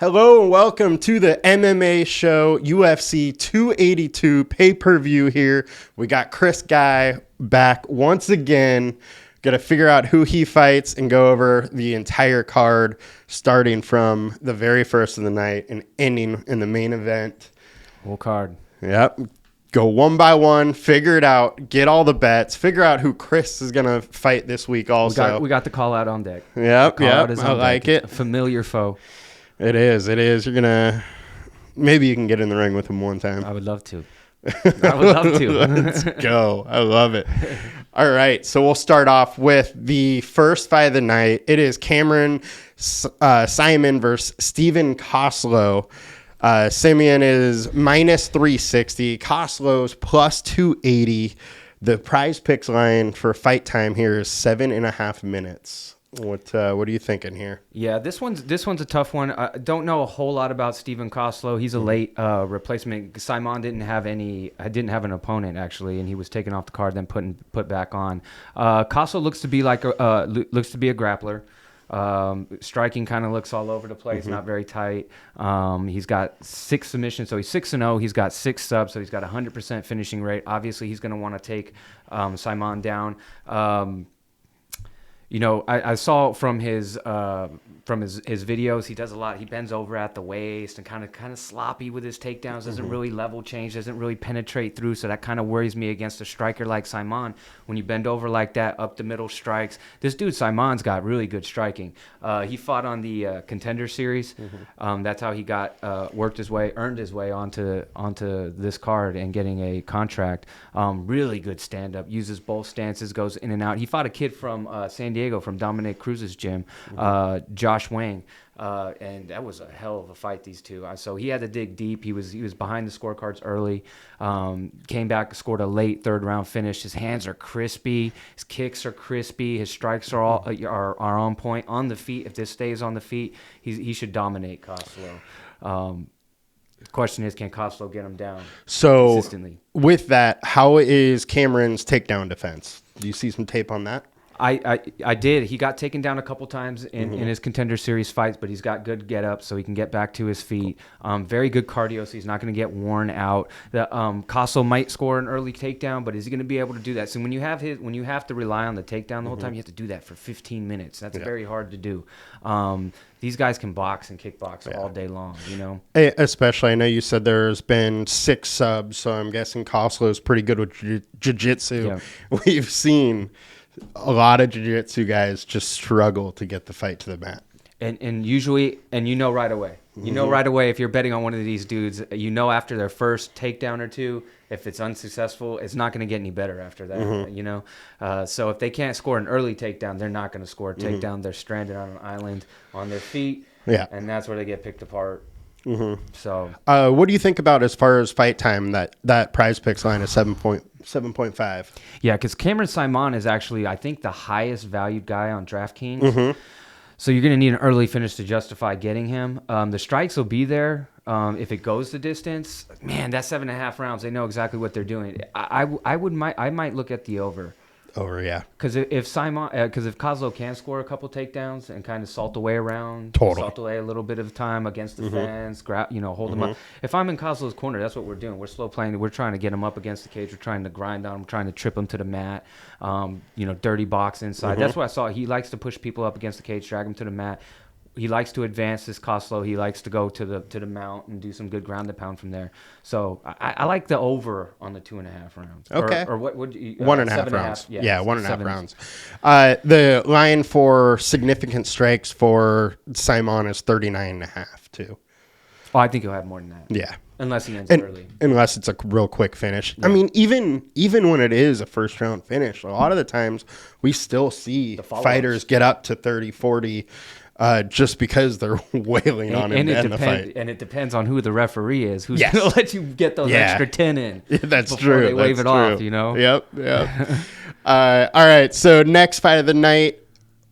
Hello and welcome to the MMA show, UFC 282 pay-per-view here. We got Chris Guy back once again. Got to figure out who he fights and go over the entire card, starting from the very first of the night and ending in the main event. Whole card. Yep. Go one by one, figure it out, get all the bets, figure out who Chris is going to fight this week also. We got the call out on deck. Yep, I like it. A familiar foe. It is. You're going to, maybe you can get in the ring with him one time. I would love to. Let's go. I love it. All right. So we'll start off with the first fight of the night. It is Cameron Simon versus Steven Koslow. Simeon is minus 360. Koslow's plus 280. The prize picks line for fight time here is 7.5 minutes. What are you thinking here? Yeah, this one's a tough one. I don't know a whole lot about Steven Koslow. He's a late replacement. Simon didn't have an opponent actually, and he was taken off the card, then put back on. Koslow looks to be a grappler. Striking kind of looks all over the place, not very tight. He's got 6 submissions, so he's 6-0. He's got 6 subs, so he's got 100% finishing rate. Obviously, he's going to want to take Simon down. I saw from his videos, he does a lot. He bends over at the waist and kind of sloppy with his takedowns. Doesn't really level change. Doesn't really penetrate through. So that kind of worries me against a striker like Simon. When you bend over like that, up the middle strikes. This dude Simon's got really good striking. He fought on the Contender Series. That's how he earned his way onto this card and getting a contract. Really good stand up. Uses both stances. Goes in and out. He fought a kid from San Diego, from Dominic Cruz's gym, Josh Wang, and that was a hell of a fight, these two. So he had to dig deep. He was behind the scorecards early, came back, scored a late third round finish. His hands are crispy, his kicks are crispy, his strikes are all are on point. On the feet, if this stays on the feet, he should dominate Koslow. The question is, can Koslow get him down consistently? With that, how is Cameron's takedown defense? Do you see some tape on that? I did. He got taken down a couple times in his Contender Series fights, but he's got good get up, so he can get back to his feet. Very good cardio, so he's not going to get worn out. The Koslow might score an early takedown, but is he going to be able to do that? So when you have to rely on the takedown the whole time, you have to do that for 15 minutes. That's very hard to do. These guys can box and kickbox all day long, Especially, I know you said there's been 6 subs, so I'm guessing Koslow's pretty good with jiu-jitsu. Yeah. We've seen a lot of jiu-jitsu guys just struggle to get the fight to the mat. And usually, right away. You know right away if you're betting on one of these dudes, after their first takedown or two, if it's unsuccessful, it's not going to get any better after that, So if they can't score an early takedown, they're not going to score a takedown. They're stranded on an island on their feet, and that's where they get picked apart. So, what do you think about as far as fight time? That prize picks line is 7.5. Yeah, because Cameron Simon is actually, I think, the highest valued guy on DraftKings. So you're going to need an early finish to justify getting him. The strikes will be there if it goes the distance. Man, that's 7.5 rounds. They know exactly what they're doing. I might look at the over. Over, yeah. Because if Koslow can score a couple takedowns and kind of salt away a little bit of time against the fence, hold him up. If I'm in Koslow's corner, that's what we're doing. We're slow playing. We're trying to get him up against the cage. We're trying to grind on him, trying to trip him to the mat. Dirty box inside. That's what I saw. He likes to push people up against the cage, drag them to the mat. He likes to advance this Koslow. He likes to go to the mount and do some good ground and pound from there. So I like the over on the 2.5 rounds. Okay. Or what would you? 1.5 rounds. Yeah, 1.5 rounds. Rounds. The line for significant strikes for Simon is 39.5 too. Oh, I think he'll have more than that. Yeah. Unless he ends early. Unless it's a real quick finish. Yeah. I mean, even when it is a first round finish, a lot of the times we still see fighters get up to 30, 40. Just because they're wailing on him in the fight. And it depends on who the referee is, who's going to let you get those extra 10 in. That's before true. They wave it off, Yep. All right, so next fight of the night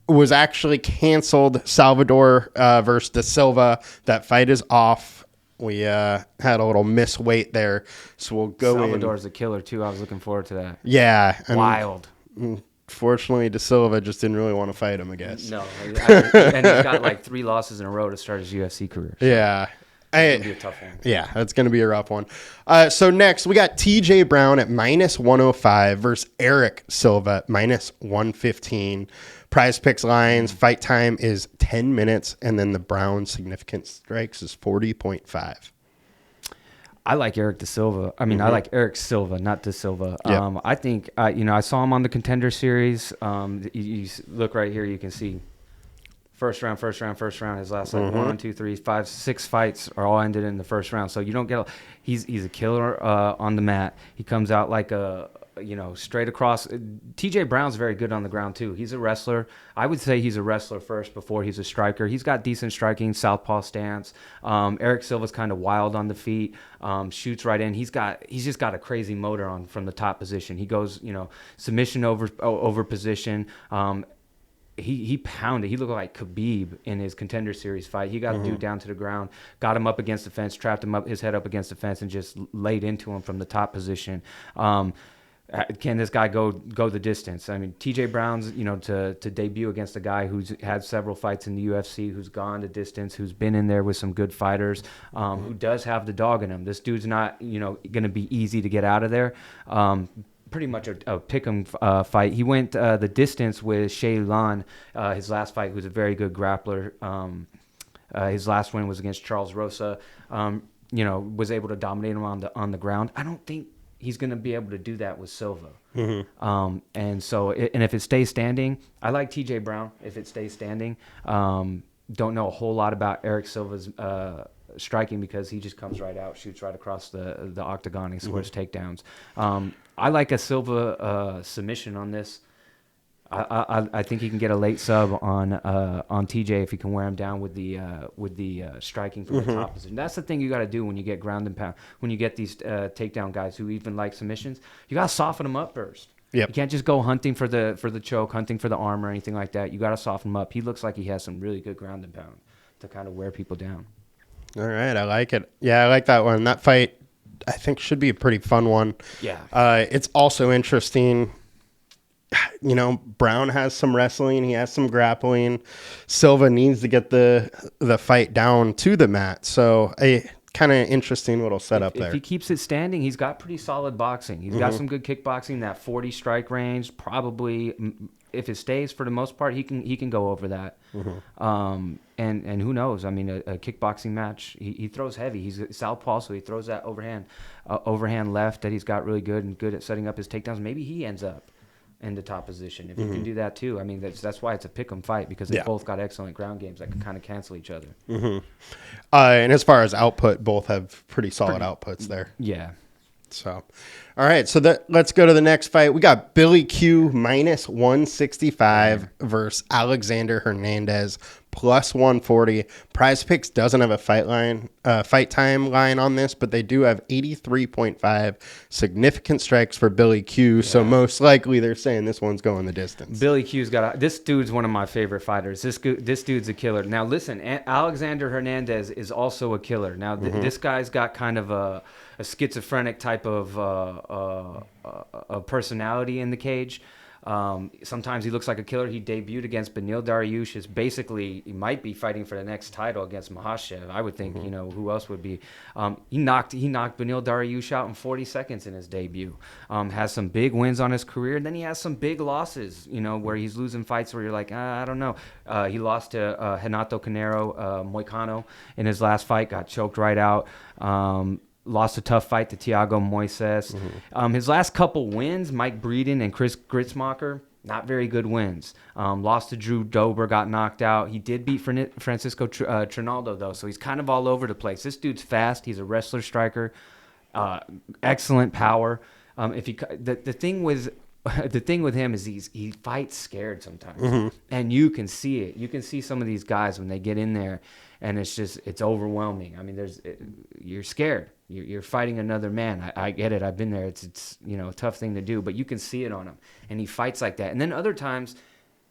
was actually canceled. Salvador versus Da Silva. That fight is off. We had a little misweight there, so we'll go Salvador's a killer, too. I was looking forward to that. Yeah. Wild. Fortunately, De Silva just didn't really want to fight him, I guess. No, and he's got like 3 losses in a row to start his UFC career. So Yeah. it's gonna be a tough one. Yeah, that's going to be a rough one. So next, we got TJ Brown at -105 versus Eric Silva at -115. Prize Picks lines, fight time is 10 minutes, and then the Brown significant strikes is 40.5. I like Eric De Silva. I mean, I like Eric Silva, not De Silva. Yep. I think, I saw him on the Contender Series. You look right here, you can see first round. His last like 1, 2, 3, 5, 6 fights are all ended in the first round. So you don't get. He's a killer on the mat. He comes out like a. Straight across. TJ Brown's very good on the ground too. He's a wrestler. I would say he's a wrestler first before he's a striker. He's got decent striking, southpaw stance. Eric Silva's kind of wild on the feet, shoots right in. He's just got a crazy motor on from the top position. He goes, submission over position. He pounded. He looked like Khabib in his Contender Series fight. He got a dude down to the ground, got him up against the fence, trapped him up, his head up against the fence, and just laid into him from the top position. Can this guy go the distance? I mean, TJ Brown's, to debut against a guy who's had several fights in the UFC, who's gone the distance, who's been in there with some good fighters, who does have the dog in him. This dude's not, going to be easy to get out of there. Pretty much a pick-em fight. He went the distance with Shea Lan, his last fight, who's a very good grappler. His last win was against Charles Rosa. Was able to dominate him on the ground. I don't think he's going to be able to do that with Silva. And if it stays standing, I like TJ Brown if it stays standing. Don't know a whole lot about Eric Silva's striking because he just comes right out, shoots right across the octagon, he scores takedowns. I like a Silva submission on this. I think he can get a late sub on TJ if he can wear him down with the striking from the top position. That's the thing you got to do when you get ground and pound. When you get these takedown guys who even like submissions, you got to soften them up first. Yep. You can't just go hunting for the choke, hunting for the arm or anything like that. You got to soften him up. He looks like he has some really good ground and pound to kind of wear people down. All right, I like it. Yeah, I like that one. That fight, I think, should be a pretty fun one. Yeah. It's also interesting. Brown has some wrestling. He has some grappling. Silva needs to get the fight down to the mat. So a kind of interesting little setup there. If he keeps it standing, he's got pretty solid boxing. He's got some good kickboxing, that 40 strike range. Probably, if it stays for the most part, he can go over that. And who knows? I mean, a kickboxing match, he throws heavy. He's southpaw, so he throws that overhand left that he's got really good and good at setting up his takedowns. Maybe he ends up in the top position if you can do that too. I mean, that's why it's a pick 'em fight, because they both got excellent ground games that can kind of cancel each other. And as far as output, both have pretty solid outputs there. Yeah. So, all right. So let's go to the next fight. We got Billy Q -165 versus Alexander Hernandez +140. Prize Picks doesn't have a fight time line on this, but they do have 83.5 significant strikes for Billy Q. Yeah. So most likely they're saying this one's going the distance. Billy Q's this dude's one of my favorite fighters. This dude's a killer. Now listen, Alexander Hernandez is also a killer. Now this guy's got kind of a schizophrenic type of personality in the cage. Sometimes he looks like a killer. He debuted against Beneil Dariush. He might be fighting for the next title against Makhachev. I would think, who else would be? He knocked Beneil Dariush out in 40 seconds in his debut. Has some big wins on his career, and then he has some big losses, where he's losing fights where you're like, I don't know. He lost to Renato Moicano in his last fight, got choked right out. Lost a tough fight to Thiago Moises. His last couple wins, Mike Breeden and Chris Gritzmacher, not very good wins. Lost to Drew Dober, got knocked out. He did beat Francisco Trinaldo, though, so he's kind of all over the place. This dude's fast. He's a wrestler striker. Excellent power. The thing with him is he fights scared sometimes, and you can see it. You can see some of these guys when they get in there, and it's overwhelming. I mean, you're scared. You're fighting another man. I get it. I've been there. It's a tough thing to do, but you can see it on him, and he fights like that. And then other times,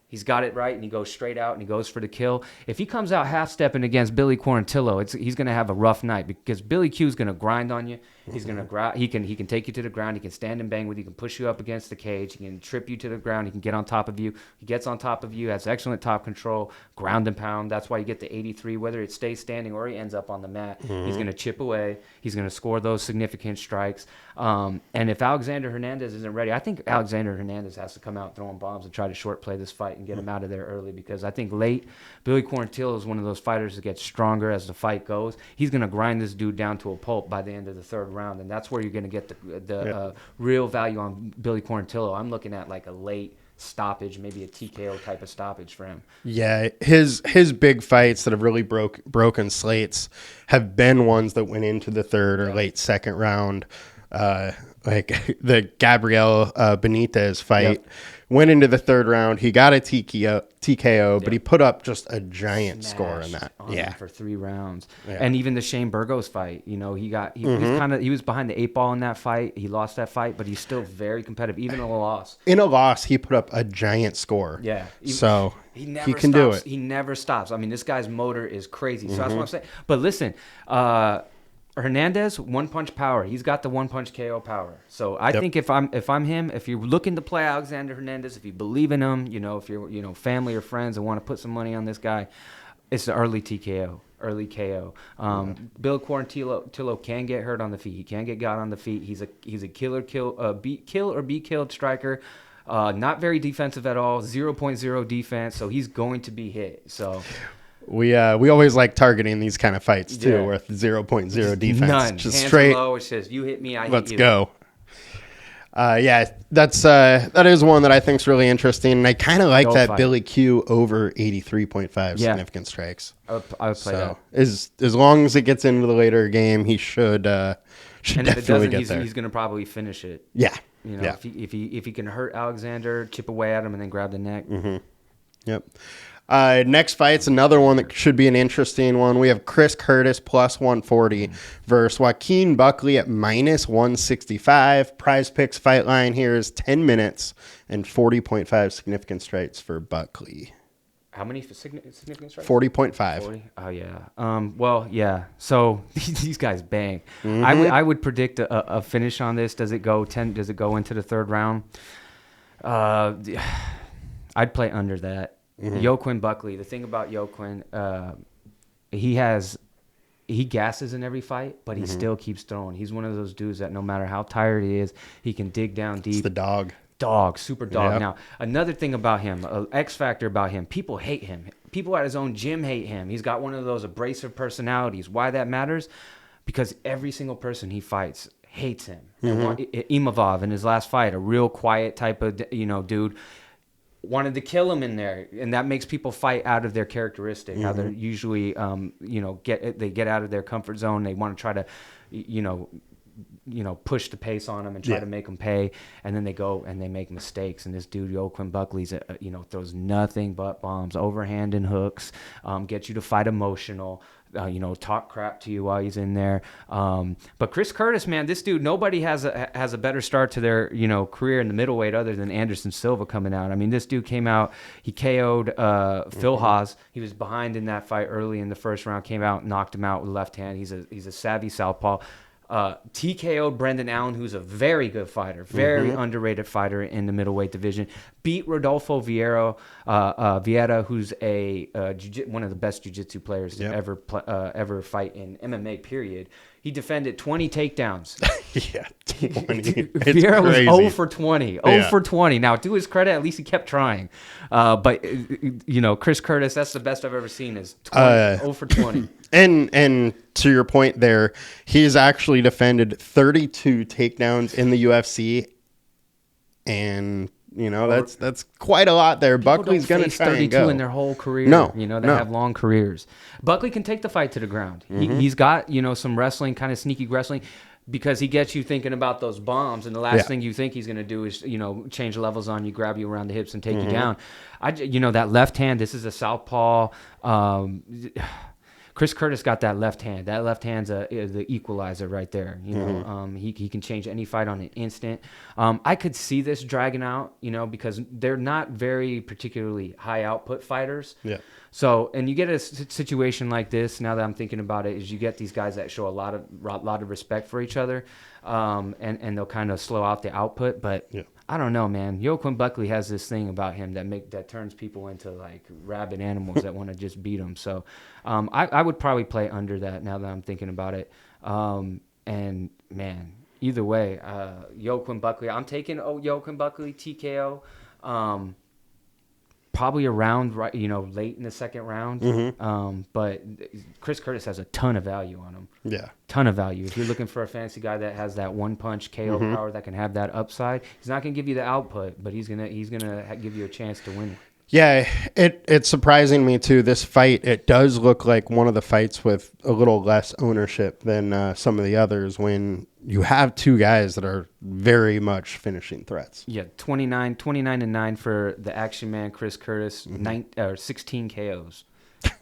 He's got it right, and he goes straight out, and he goes for the kill. If he comes out half-stepping against Billy Quarantillo, he's going to have a rough night because Billy Q's going to grind on you. He's going to he can take you to the ground. He can stand and bang with you. He can push you up against the cage. He can trip you to the ground. He can get on top of you. He gets on top of you, has excellent top control, ground and pound. That's why you get the 83, whether it stays standing or he ends up on the mat. He's going to chip away. He's going to score those significant strikes. And if Alexander Hernandez isn't ready, I think Alexander Hernandez has to come out throwing bombs and try to short play this fight and get him out of there early, because I think late, Billy Quarantillo is one of those fighters that gets stronger as the fight goes. He's going to grind this dude down to a pulp by the end of the third round, and that's where you're going to get the real value on Billy Quarantillo. I'm looking at like a late stoppage, maybe a TKO type of stoppage for him. Yeah, his big fights that have really broken slates have been ones that went into the third or late second round. Like the Gabriel Benitez fight went into the third round. He got a TKO, but he put up just a giant score in that. For 3 rounds. And even the Shane Burgos fight, you know, he was behind the 8 ball in that fight. He lost that fight, but he's still very competitive, even in a loss. In a loss, he put up a giant score. Yeah. So he never can stops. do it. He never stops. I mean, this guy's motor is crazy. So that's what I'm saying. But listen, Hernandez, one punch power. He's got the one punch KO power. So I think if I'm him, if you're looking to play Alexander Hernandez, if you believe in him, you know, if you're family or friends and want to put some money on this guy, it's the early TKO, early KO. Bill Quarantillo can get hurt on the feet. He can get got on the feet. He's a kill or be killed striker. Not very defensive at all. 0.0 defense. So he's going to be hit. So. We always like targeting these kind of fights too, with 0.0 defense. None. Just Hands straight. Low, it says you hit me, I hit you. Let's go. That is one that I think is really interesting. And I kind of like that Billy Q over 83.5 significant strikes. I would play that. As long as it gets into the later game, he should and definitely if it doesn't, get there. He's going to probably finish it. Yeah. You know, if he can hurt Alexander, chip away at him, and then grab the neck. Yep. Next fight's another one that should be an interesting one. We have Chris Curtis plus 140 versus Joaquin Buckley at minus 165. Prize Picks fight line here is 10 minutes and 40.5 significant strikes for Buckley. How many significant strikes? 40.5. 40? Oh, yeah. Well, yeah. So these guys bang. I would predict a finish on this. Does it go 10? Does it go into the third round? I'd play under that. Joaquin Buckley. The thing about Joaquin, he gasses in every fight, but he still keeps throwing. He's one of those dudes that no matter how tired he is, he can dig down deep. It's the dog. Super dog. Yep. Now, another thing about him, an X factor about him, people hate him. People at his own gym hate him. He's got one of those abrasive personalities. Why that matters? Because every single person he fights hates him. Imavov in his last fight, a real quiet type of dude, wanted to kill him in there, and that makes people fight out of their characteristic. How they're usually, they get out of their comfort zone. They want to try to, push the pace on them and try to make them pay, and then they go and they make mistakes. And this dude, Joaquin Buckley's, throws nothing but bombs, overhand and hooks, gets you to fight emotional. Talk crap to you while he's in there. But Chris Curtis, man, this dude, nobody has a better start to their, career in the middleweight other than Anderson Silva coming out. I mean, this dude came out, he KO'd Phil Haas. He was behind in that fight early in the first round, came out, knocked him out with left hand. He's a savvy southpaw. TKO'd Brendan Allen, who's a very good fighter, very underrated fighter in the middleweight division. Beat Rodolfo Vieira, who's one of the best jiu-jitsu players to ever fight in MMA, period. He defended 20 takedowns. 20. Vieira was 0 for 20. 0 for 20. Now, to his credit, at least he kept trying. But Chris Curtis, that's the best I've ever seen, is 0 for 20. And to your point there, he's actually defended 32 takedowns in the UFC, and that's quite a lot there. Buckley's going to try 32 and go. In their whole career. No, they have long careers. Buckley can take the fight to the ground. He's got some wrestling, kind of sneaky wrestling, because he gets you thinking about those bombs, and the last thing you think he's going to do is change levels on you, grab you around the hips, and take you down. That left hand. This is a southpaw. Chris Curtis got that left hand. That left hand's the equalizer right there. You know, he can change any fight on an instant. I could see this dragging out, you know, because they're not very particularly high output fighters. Yeah. So, and you get a situation like this, now that I'm thinking about it, is you get these guys that show a lot of respect for each other, and they'll kind of slow out the output. But I don't know, man. Joaquin Buckley has this thing about him that turns people into like rabid animals that want to just beat them. So, I would probably play under that now that I'm thinking about it. And man, either way, Joaquin Buckley, I'm taking Joaquin Buckley TKO. Probably around, right, you know, late in the second round. But Chris Curtis has a ton of value on him. Yeah. Ton of value. If you're looking for a fantasy guy that has that one punch KO power that can have that upside, he's not going to give you the output, but he's gonna give you a chance to win. Yeah, it's surprising me too. This fight, it does look like one of the fights with a little less ownership than some of the others when you have two guys that are very much finishing threats. Yeah, 29-9 for the action man Chris Curtis, 16 KOs.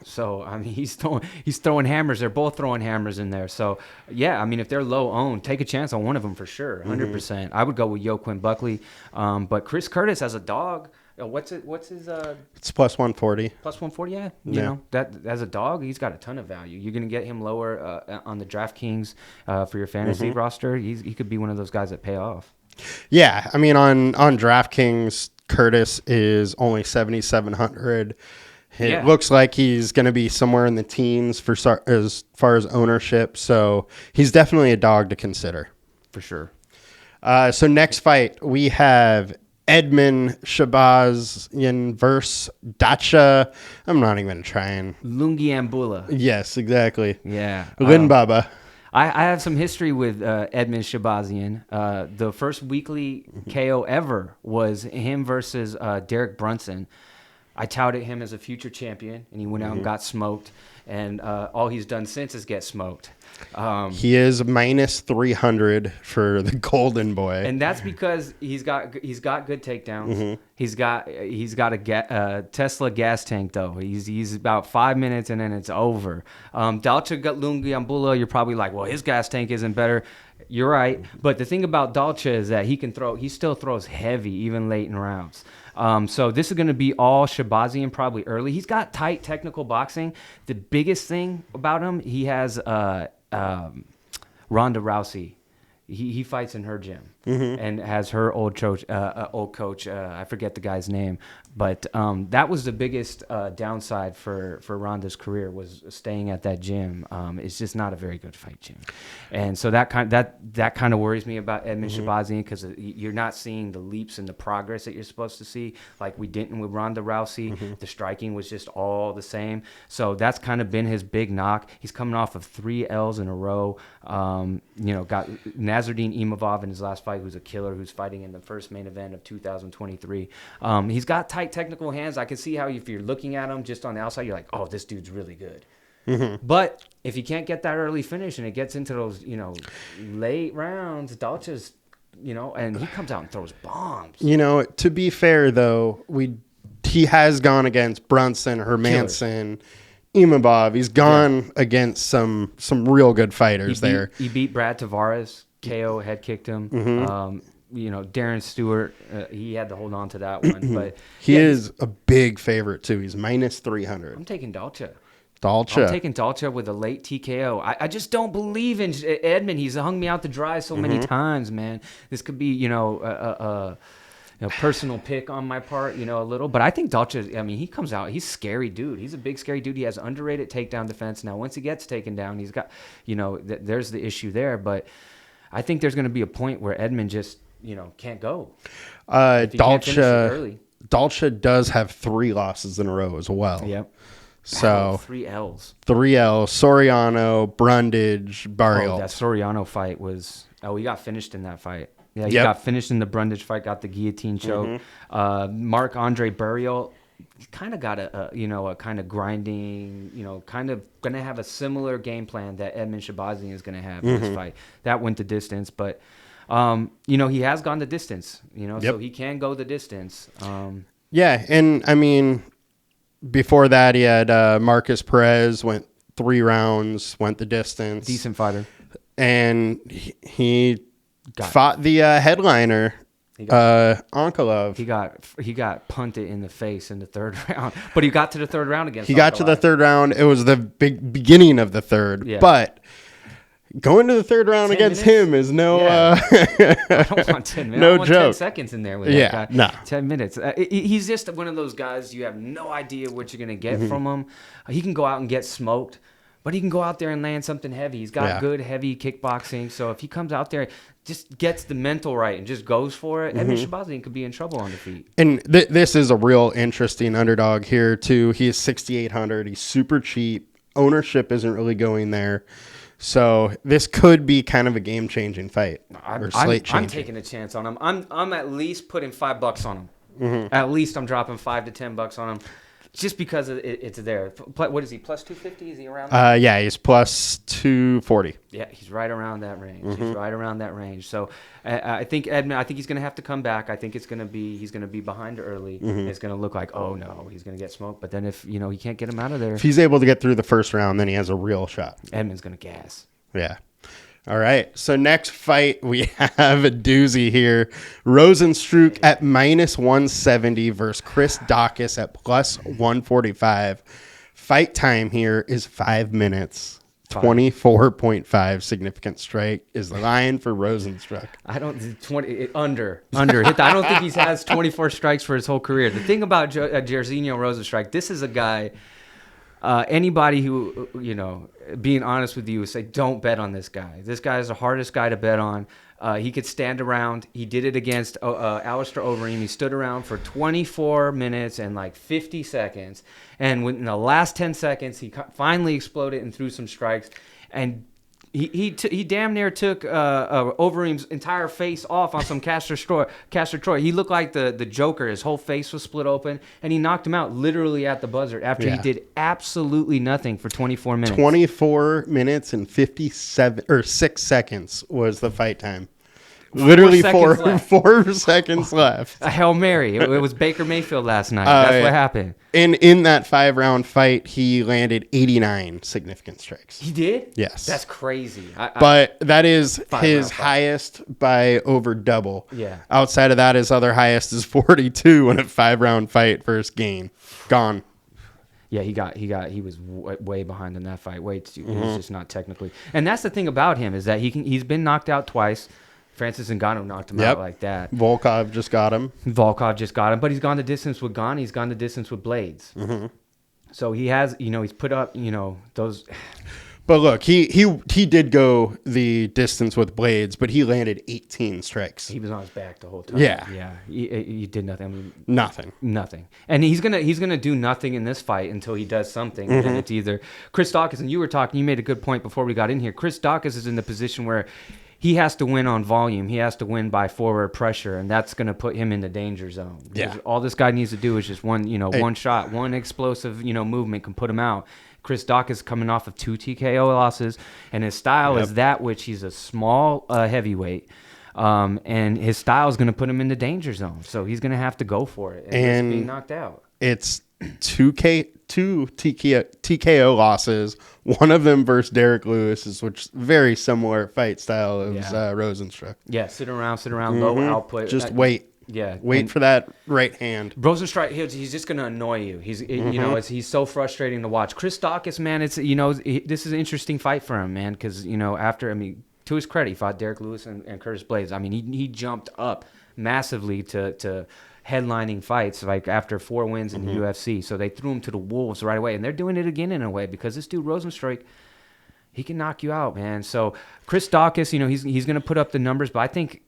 So I mean, he's throwing hammers. They're both throwing hammers in there. So yeah, I mean, if they're low owned, take a chance on one of them for sure, 100%. I would go with Joaquin Buckley, but Chris Curtis as a dog. What's his It's plus 140. Plus 140, yeah. You know, that as a dog, he's got a ton of value. You're gonna get him lower on the DraftKings for your fantasy roster. He could be one of those guys that pay off. Yeah, I mean on DraftKings, Curtis is only 7,700. It looks like he's going to be somewhere in the teens as far as ownership, so he's definitely a dog to consider. For sure. So next fight, we have Edmen Shabazian versus Dacha. I'm not even trying. Lungiambula. Yes, exactly. Yeah. Lin Baba. I have some history with Edmen Shabazian. The first weekly KO ever was him versus Derek Brunson. I touted him as a future champion, and he went out and got smoked. And all he's done since is get smoked. He is minus 300 for the Golden Boy, and that's because he's got good takedowns. He's got a Tesla gas tank though. He's about 5 minutes and then it's over. Dalcha Lungiambula, you're probably like, well, his gas tank isn't better. You're right, but the thing about Dalcha is that he still throws heavy even late in rounds. So this is going to be all Shabazian probably early. He's got tight technical boxing. The biggest thing about him, he has Ronda Rousey. He fights in her gym and has her old coach. I forget the guy's name, but that was the biggest downside for Ronda's career was staying at that gym. It's just not a very good fight gym, and so that kind of worries me about Edmen Shabazian because you're not seeing the leaps in the progress that you're supposed to see, like we didn't with Ronda Rousey. The striking was just all the same, so that's kind of been his big knock. He's coming off of 3 L's in a row. Got Nasruddin Imavov in his last fight, who's a killer, who's fighting in the first main event of 2023. He's got tight technical hands. I can see how if you're looking at him just on the outside, you're like, oh, this dude's really good. But if you can't get that early finish and it gets into those, late rounds, Dalcha's, and he comes out and throws bombs. To be fair, though, he has gone against Brunson, Hermanson, Imavov. He's gone against some real good fighters there. He beat Brad Tavares, KO, head kicked him. Darren Stewart, he had to hold on to that one. But he is a big favorite, too. He's minus 300. I'm taking Dalcha. I'm taking Dalcha with a late TKO. I just don't believe in Edmen. He's hung me out to dry so many times, man. This could be, a personal pick on my part, a little. But I think Dalcha, he comes out. He's a scary dude. He's a big, scary dude. He has underrated takedown defense. Now, once he gets taken down, he's got, there's the issue there. But I think there's going to be a point where Edmen just, can't go. Dalcha does have 3 losses in a row as well. Yep. So 3 L's. 3 L's. Soriano, Brundage, Barrios. That Soriano fight was. Oh, he got finished in that fight. Yeah, he got finished in the Brundage fight. Got the guillotine choke. Marc-Andre Barrios kind of got a kind of grinding. Kind of gonna have a similar game plan that Edmen Shabazian is gonna have in this fight. That went the distance, but he has gone the distance. So he can go the distance. Yeah, and before that, he had Marcus Perez went 3 rounds, went the distance. Decent fighter. And he fought the headliner, Ankalaev. He got punted in the face in the 3rd round, but he got to the 3rd round against. He got to the 3rd round. It was the beginning of the 3rd, but going to the 3rd round against him is no. I don't want 10 minutes. No I want joke. 10 seconds in there with that guy. No. 10 minutes. He's just one of those guys you have no idea what you're gonna get from him. He can go out and get smoked, but he can go out there and land something heavy. He's got good heavy kickboxing. So if he comes out there, just gets the mental right and just goes for it, Edmund Shabazian could be in trouble on the feet. And this is a real interesting underdog here too. He's 6,800. He's super cheap. Ownership isn't really going there. So this could be kind of a game-changing fight or slate-changing. I'm taking a chance on him. I'm at least putting $5 on him. At least I'm dropping $5 to $10 on him, just because it's there. What is he? Plus 250? Is he around that? Yeah, he's plus 240. Yeah, he's right around that range. He's right around that range. So I think Edmund. I think he's going to have to come back. I think he's going to be behind early. It's going to look like, oh no, he's going to get smoked. But then if he can't get him out of there, if he's able to get through the 1st round, then he has a real shot. Edmund's going to gas. Yeah. All right. So next fight, we have a doozy here. Rosenstruck at minus 170 versus Chris Daukaus at plus 145. Fight time here is 5 minutes. 24.5 significant strike is the line for Rosenstruck. I don't under. I don't think he has 24 strikes for his whole career. The thing about Jairzinho Rosenstruck, this is a guy. Anybody who, being honest with you, would say, don't bet on this guy. This guy is the hardest guy to bet on. He could stand around. He did it against Alistair Overeem. He stood around for 24 minutes and like 50 seconds. And in the last 10 seconds, he finally exploded and threw some strikes. And he damn near took Overeem's entire face off on some Castor Troy. He looked like the Joker. His whole face was split open, and he knocked him out literally at the buzzer after he did absolutely nothing for 24 minutes. 24 minutes and 6 seconds was the fight time. Literally 4 seconds left. A Hail Mary. It was Baker Mayfield last night. That's what happened. And in that 5-round fight, he landed 89 significant strikes. He did? Yes. That's crazy. But that is his highest by over double. Yeah. Outside of that, his other highest is 42 in a 5-round fight versus Gain. Gone. Yeah, he was way behind in that fight. Way too. He was just not technically. And that's the thing about him is that he's been knocked out twice. Francis Ngannou knocked him out like that. Volkov just got him. But he's gone the distance with Gane. He's gone the distance with Blades. So he has, he's put up, those. But look, he did go the distance with Blades, but he landed 18 strikes. He was on his back the whole time. Yeah. He did nothing. I mean, nothing. And he's gonna do nothing in this fight until he does something. And it's either Chris Daukaus, and you made a good point before we got in here. Chris Daukaus is in the position where he has to win on volume. He has to win by forward pressure, and that's going to put him in the danger zone. Yeah. All this guy needs to do is just one shot, one explosive, movement can put him out. Chris Daukaus is coming off of 2 TKO losses, and his style is that which he's a small heavyweight, and his style is going to put him in the danger zone. So he's going to have to go for it and being knocked out. It's 2 TKO losses. One of them versus Derek Lewis, which is very similar fight style of Rosenstruck. Yeah, sit around, low output. Just wait. Yeah, wait for that right hand. Rosenstruck, he's just going to annoy you. He's he's so frustrating to watch. Chris Daukaus, man, this is an interesting fight for him, man, because to his credit, he fought Derek Lewis and Curtis Blades. I mean, he jumped up massively to headlining fights like after 4 wins in the UFC. So they threw him to the wolves right away, and they're doing it again in a way because this dude Rosenstruck, he can knock you out, man. So Chris Daukaus, he's going to put up the numbers, but I think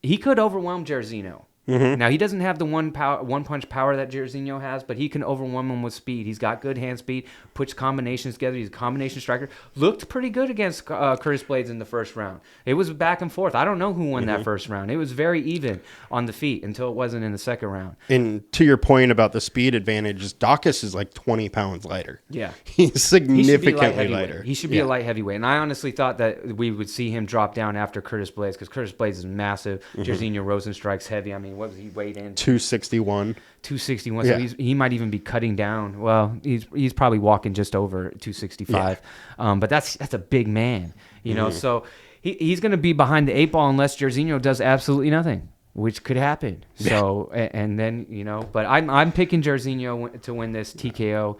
he could overwhelm Jairzinho. Now, he doesn't have the one punch power that Jairzinho has, but he can overwhelm him with speed. He's got good hand speed, puts combinations together. He's a combination striker. Looked pretty good against Curtis Blades in the first round. It was back and forth. I don't know who won that first round. It was very even on the feet until it wasn't in the second round. And to your point about the speed advantage, Daukaus is like 20 pounds lighter. Yeah. He's significantly lighter. He should be a light heavyweight. And I honestly thought that we would see him drop down after Curtis Blades because Curtis Blades is massive. Jairzinho Rosenstruck's heavy. I mean, mean, what was he weighed in? 261. 261. Yeah. So he might even be cutting down. Well, he's probably walking just over 265. But that's a big man, you know. So he's going to be behind the 8 ball unless Jairzinho does absolutely nothing, which could happen. So and then, you know, but I'm picking Jairzinho to win this TKO.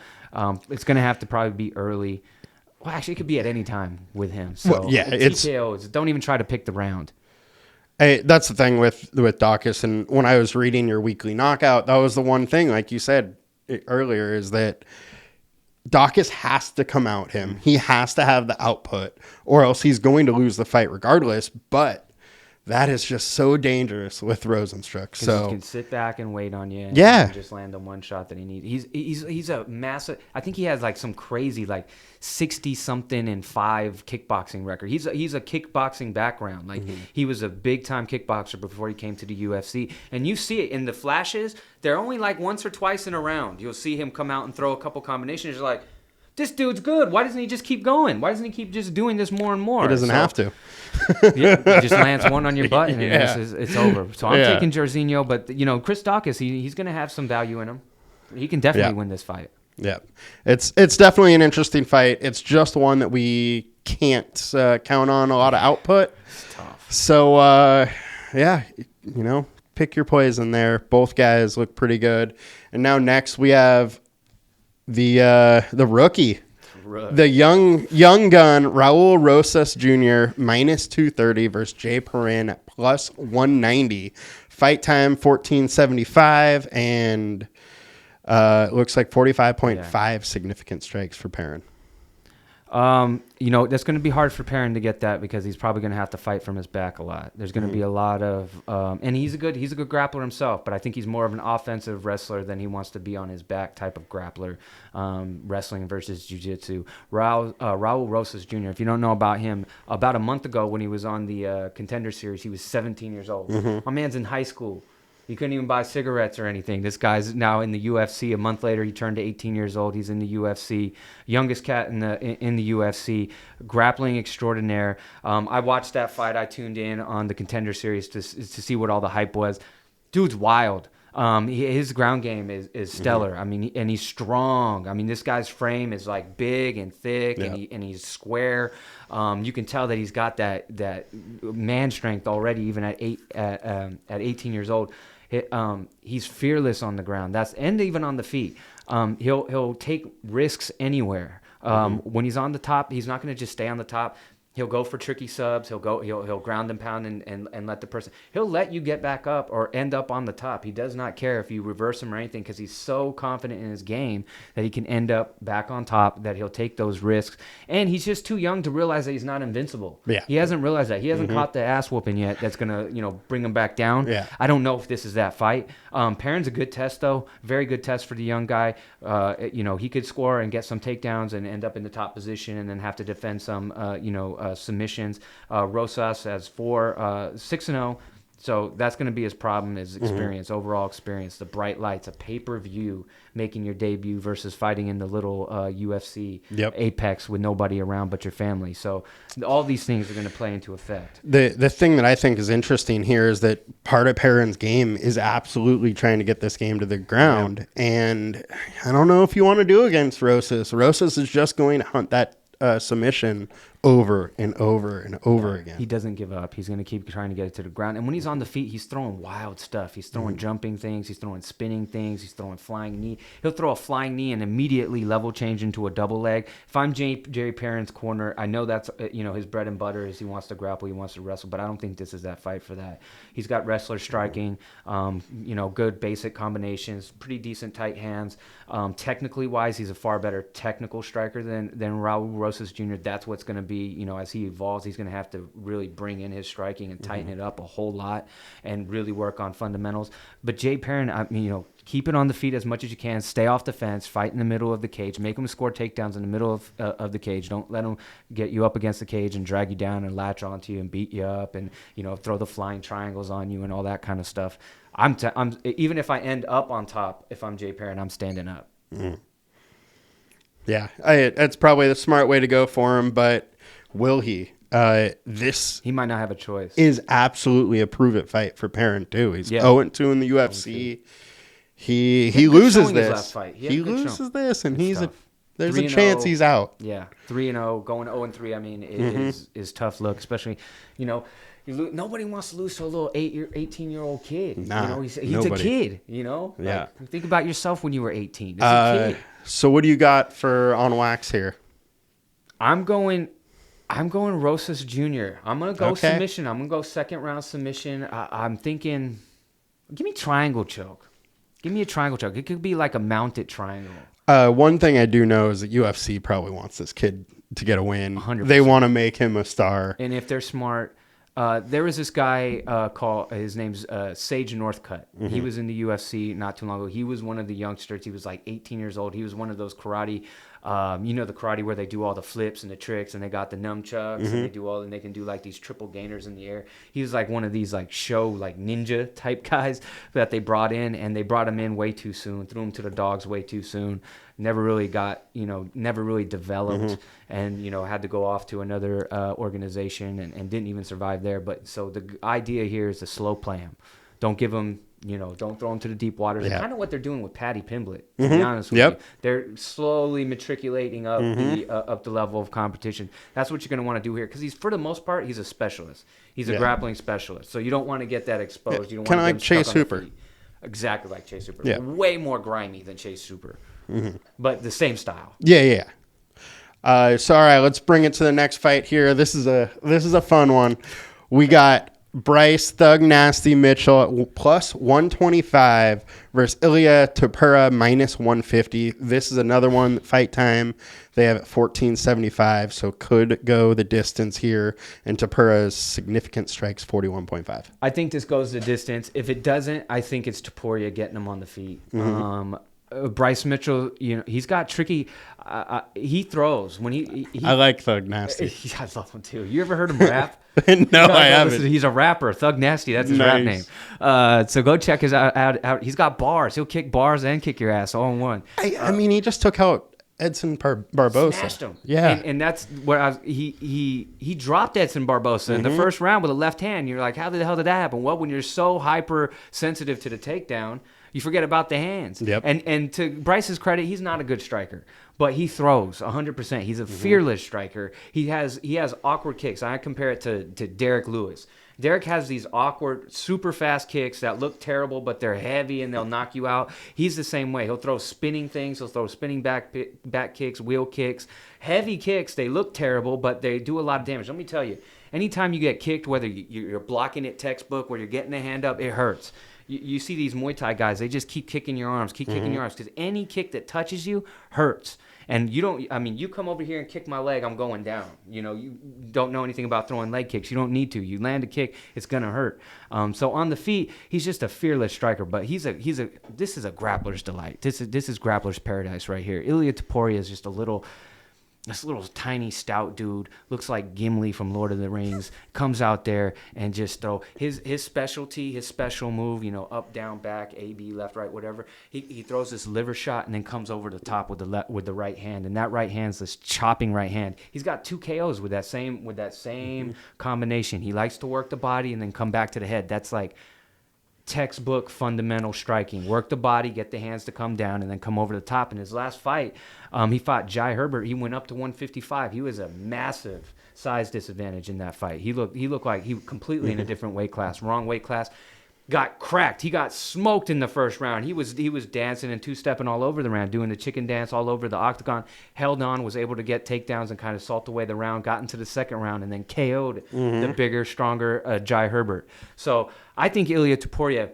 It's going to have to probably be early. Well, actually, it could be at any time with him. So TKOs, don't even try to pick the round. Hey, that's the thing with Dawkins. And when I was reading your weekly knockout, that was the one thing, like you said earlier, is that Dawkins has to come out him. He has to have the output, or else he's going to lose the fight regardless. But that is just so dangerous with Rosenstruck. So he can sit back and wait on you. And just land the one shot that he needs. He's a massive. I think he has like some crazy like 60-something and 5 kickboxing record. He's a kickboxing background. Like he was a big time kickboxer before he came to the UFC. And you see it in the flashes. They're only like once or twice in a round. You'll see him come out and throw a couple combinations. You're like, this dude's good. Why doesn't he just keep going? Why doesn't he keep just doing this more and more? He doesn't have to. He just lands one on your butt and it's over. So I'm taking Jairzinho, but you know, Chris Dawkins, he's going to have some value in him. He can definitely win this fight. Yeah, it's definitely an interesting fight. It's just one that we can't count on a lot of output. It's tough. So you know, pick your poison there. Both guys look pretty good. And now next we have the rookie. The young gun, Raul Rosas Jr., minus 230 versus Jay Perrin at plus 190. Fight time 14.75, and it looks like 45.5 significant strikes for Perrin. You know, that's going to be hard for Perrin to get that because he's probably going to have to fight from his back a lot. There's going to be a lot of, and he's a good grappler himself, but I think he's more of an offensive wrestler than he wants to be on his back type of grappler. Wrestling versus jiu-jitsu. Raul Rosas Jr., if you don't know about him, about a month ago when he was on the Contender Series, he was 17 years old. My man's in high school. He couldn't even buy cigarettes or anything. This guy's now in the UFC. A month later, he turned to 18 years old. He's in the UFC. Youngest cat in the UFC. Grappling extraordinaire. I watched that fight. I tuned in on the Contender Series to see what all the hype was. Dude's wild. His ground game is stellar. I mean, and he's strong. I mean, this guy's frame is like big and thick, and he's square. You can tell that he's got that man strength already, even at 18 years old. He's fearless on the ground. And even on the feet. He'll take risks anywhere. When he's on the top, he's not going to just stay on the top. He'll go for tricky subs. He'll ground and pound and let the person. He'll let you get back up or end up on the top. He does not care if you reverse him or anything because he's so confident in his game that he can end up back on top. That he'll take those risks. And he's just too young to realize that he's not invincible. Yeah. He hasn't realized that. He hasn't caught the ass whooping yet. That's gonna bring him back down. Yeah. I don't know if this is that fight. Perrin's a good test though. Very good test for the young guy. He could score and get some takedowns and end up in the top position and then have to defend some submissions. Rosas has 6-0. So that's going to be his problem, is experience, overall experience. The bright lights, a pay-per-view, making your debut versus fighting in the little UFC Apex with nobody around but your family. So all these things are going to play into effect. The thing that I think is interesting here is that part of Perrin's game is absolutely trying to get this game to the ground. Yep. And I don't know if you want to do against Rosas. Rosas is just going to hunt that submission over and over and over again. He doesn't give up. He's going to keep trying to get it to the ground. And when he's on the feet, he's throwing wild stuff. He's throwing jumping things. He's throwing spinning things. He's throwing flying knee. He'll throw a flying knee and immediately level change into a double leg. If I'm Jerry Perrin's corner, I know that's his bread and butter is he wants to grapple, he wants to wrestle, but I don't think this is that fight for that. He's got wrestler striking, good basic combinations, pretty decent tight hands. Technically wise, he's a far better technical striker than Raul Rosas Jr. That's what's going to be, as he evolves, he's going to have to really bring in his striking and tighten it up a whole lot and really work on fundamentals. But Jay Perrin, keep it on the feet as much as you can. Stay off the fence. Fight in the middle of the cage. Make him score takedowns in the middle of the cage. Don't let him get you up against the cage and drag you down and latch onto you and beat you up and throw the flying triangles on you and all that kind of stuff. I'm even if I end up on top, if I'm Jay Perrin, I'm standing up. Yeah, that's probably the smart way to go for him, but will he? This He might not have a choice. is absolutely a prove-it fight for Perrin, too. He's 0-2 in the UFC. He loses this. He loses this, and there's a chance he's out. Yeah, 3-0, going 0-3. I mean, is tough look, especially, nobody wants to lose to a little 18-year-old kid. Nah, he's a kid. Yeah. Think about yourself when you were 18. It's a kid. So what do you got for on wax here? I'm going Rosas Jr. I'm gonna go submission. I'm gonna go second round submission. I'm thinking, give me triangle choke. Give me a triangle choke. It could be like a mounted triangle. One thing I do know is that UFC probably wants this kid to get a win. 100%. They want to make him a star. And if they're smart, there was this guy his name's Sage Northcutt. Mm-hmm. He was in the UFC not too long ago. He was one of the youngsters. He was like 18 years old. He was one of those karate, the karate where they do all the flips and the tricks, and they got the nunchucks, and they can do like these triple gainers in the air. He was like one of these like show like ninja type guys that they brought in, and they brought him in way too soon, threw him to the dogs way too soon. Never really developed, and had to go off to another organization and didn't even survive there. But so the idea here is to slow play him. Don't give him, don't throw him to the deep waters. Yeah. Kind of what they're doing with Paddy Pimblett, to be honest with you. They're slowly matriculating up up the level of competition. That's what you're going to want to do here, because for the most part, he's a specialist. He's a grappling specialist. So you don't want to get that exposed. You don't kind of want like Chase Hooper. Exactly like Chase Hooper. Yeah. Way more grimy than Chase Hooper. But the same style. Yeah. So all right, let's bring it to the next fight here. This is a fun one. We got Bryce Thug Nasty Mitchell at plus 125 versus Ilya Tapura minus 150. This is another one, fight time. They have it 14.75, so could go the distance here. And Tapura's significant strikes 41.5. I think this goes the distance. If it doesn't, I think it's Topuria getting him on the feet. Bryce Mitchell, he's got tricky. He throws when he I like Thug Nasty. I love him too. You ever heard him rap? No, I haven't. He's a rapper. Thug Nasty. That's his rap name. So go check his out. He's got bars. He'll kick bars and kick your ass all in one. I mean, he just took out Edson Barbosa. Smashed him. Yeah, and that's what he dropped Edson Barbosa in the first round with a left hand. You're like, how the hell did that happen? Well, when you're so hypersensitive to the takedown, you forget about the hands. Yep. And to Bryce's credit, he's not a good striker, but he throws 100%. He's a fearless striker. He has awkward kicks. I compare it to Derek Lewis. Derek has these awkward, super fast kicks that look terrible, but they're heavy and they'll knock you out. He's the same way. He'll throw spinning things. He'll throw spinning back kicks, wheel kicks, heavy kicks. They look terrible, but they do a lot of damage. Let me tell you, anytime you get kicked, whether you're blocking it textbook or you're getting a hand up, it hurts. You see these Muay Thai guys, they just keep kicking your arms, because any kick that touches you hurts. And you come over here and kick my leg, I'm going down. You don't know anything about throwing leg kicks. You don't need to. You land a kick, it's going to hurt. So on the feet, he's just a fearless striker, but this is a grappler's delight. This is grappler's paradise right here. Ilya Topuria is just this little tiny stout dude, looks like Gimli from Lord of the Rings, comes out there and just throw his specialty, his special move, up, down, back, A, B, left, right, whatever. He throws this liver shot and then comes over the top with the right hand, and that right hand's this chopping right hand. He's got 2 KOs with that same combination. He likes to work the body and then come back to the head. That's like textbook fundamental striking. Work the body, get the hands to come down, and then come over the top. In his last fight, he fought Jai Herbert. He went up to 155. He was a massive size disadvantage in that fight. He looked like he was completely in a different weight class, wrong weight class. Got cracked. He got smoked in the first round. He was dancing and two-stepping all over the round, doing the chicken dance all over the octagon. Held on, was able to get takedowns and kind of salt away the round. Got into the second round and then KO'd the bigger, stronger Jai Herbert. So I think Ilya Topuria,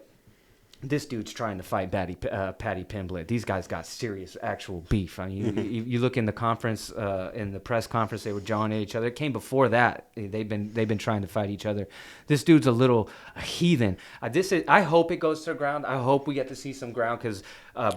this dude's trying to fight Paddy Pimblett. These guys got serious, actual beef. I mean, you look in the conference, in the press conference, they were jawing at each other. It came before that. They've been trying to fight each other. This dude's a heathen. I hope it goes to the ground. I hope we get to see some ground, because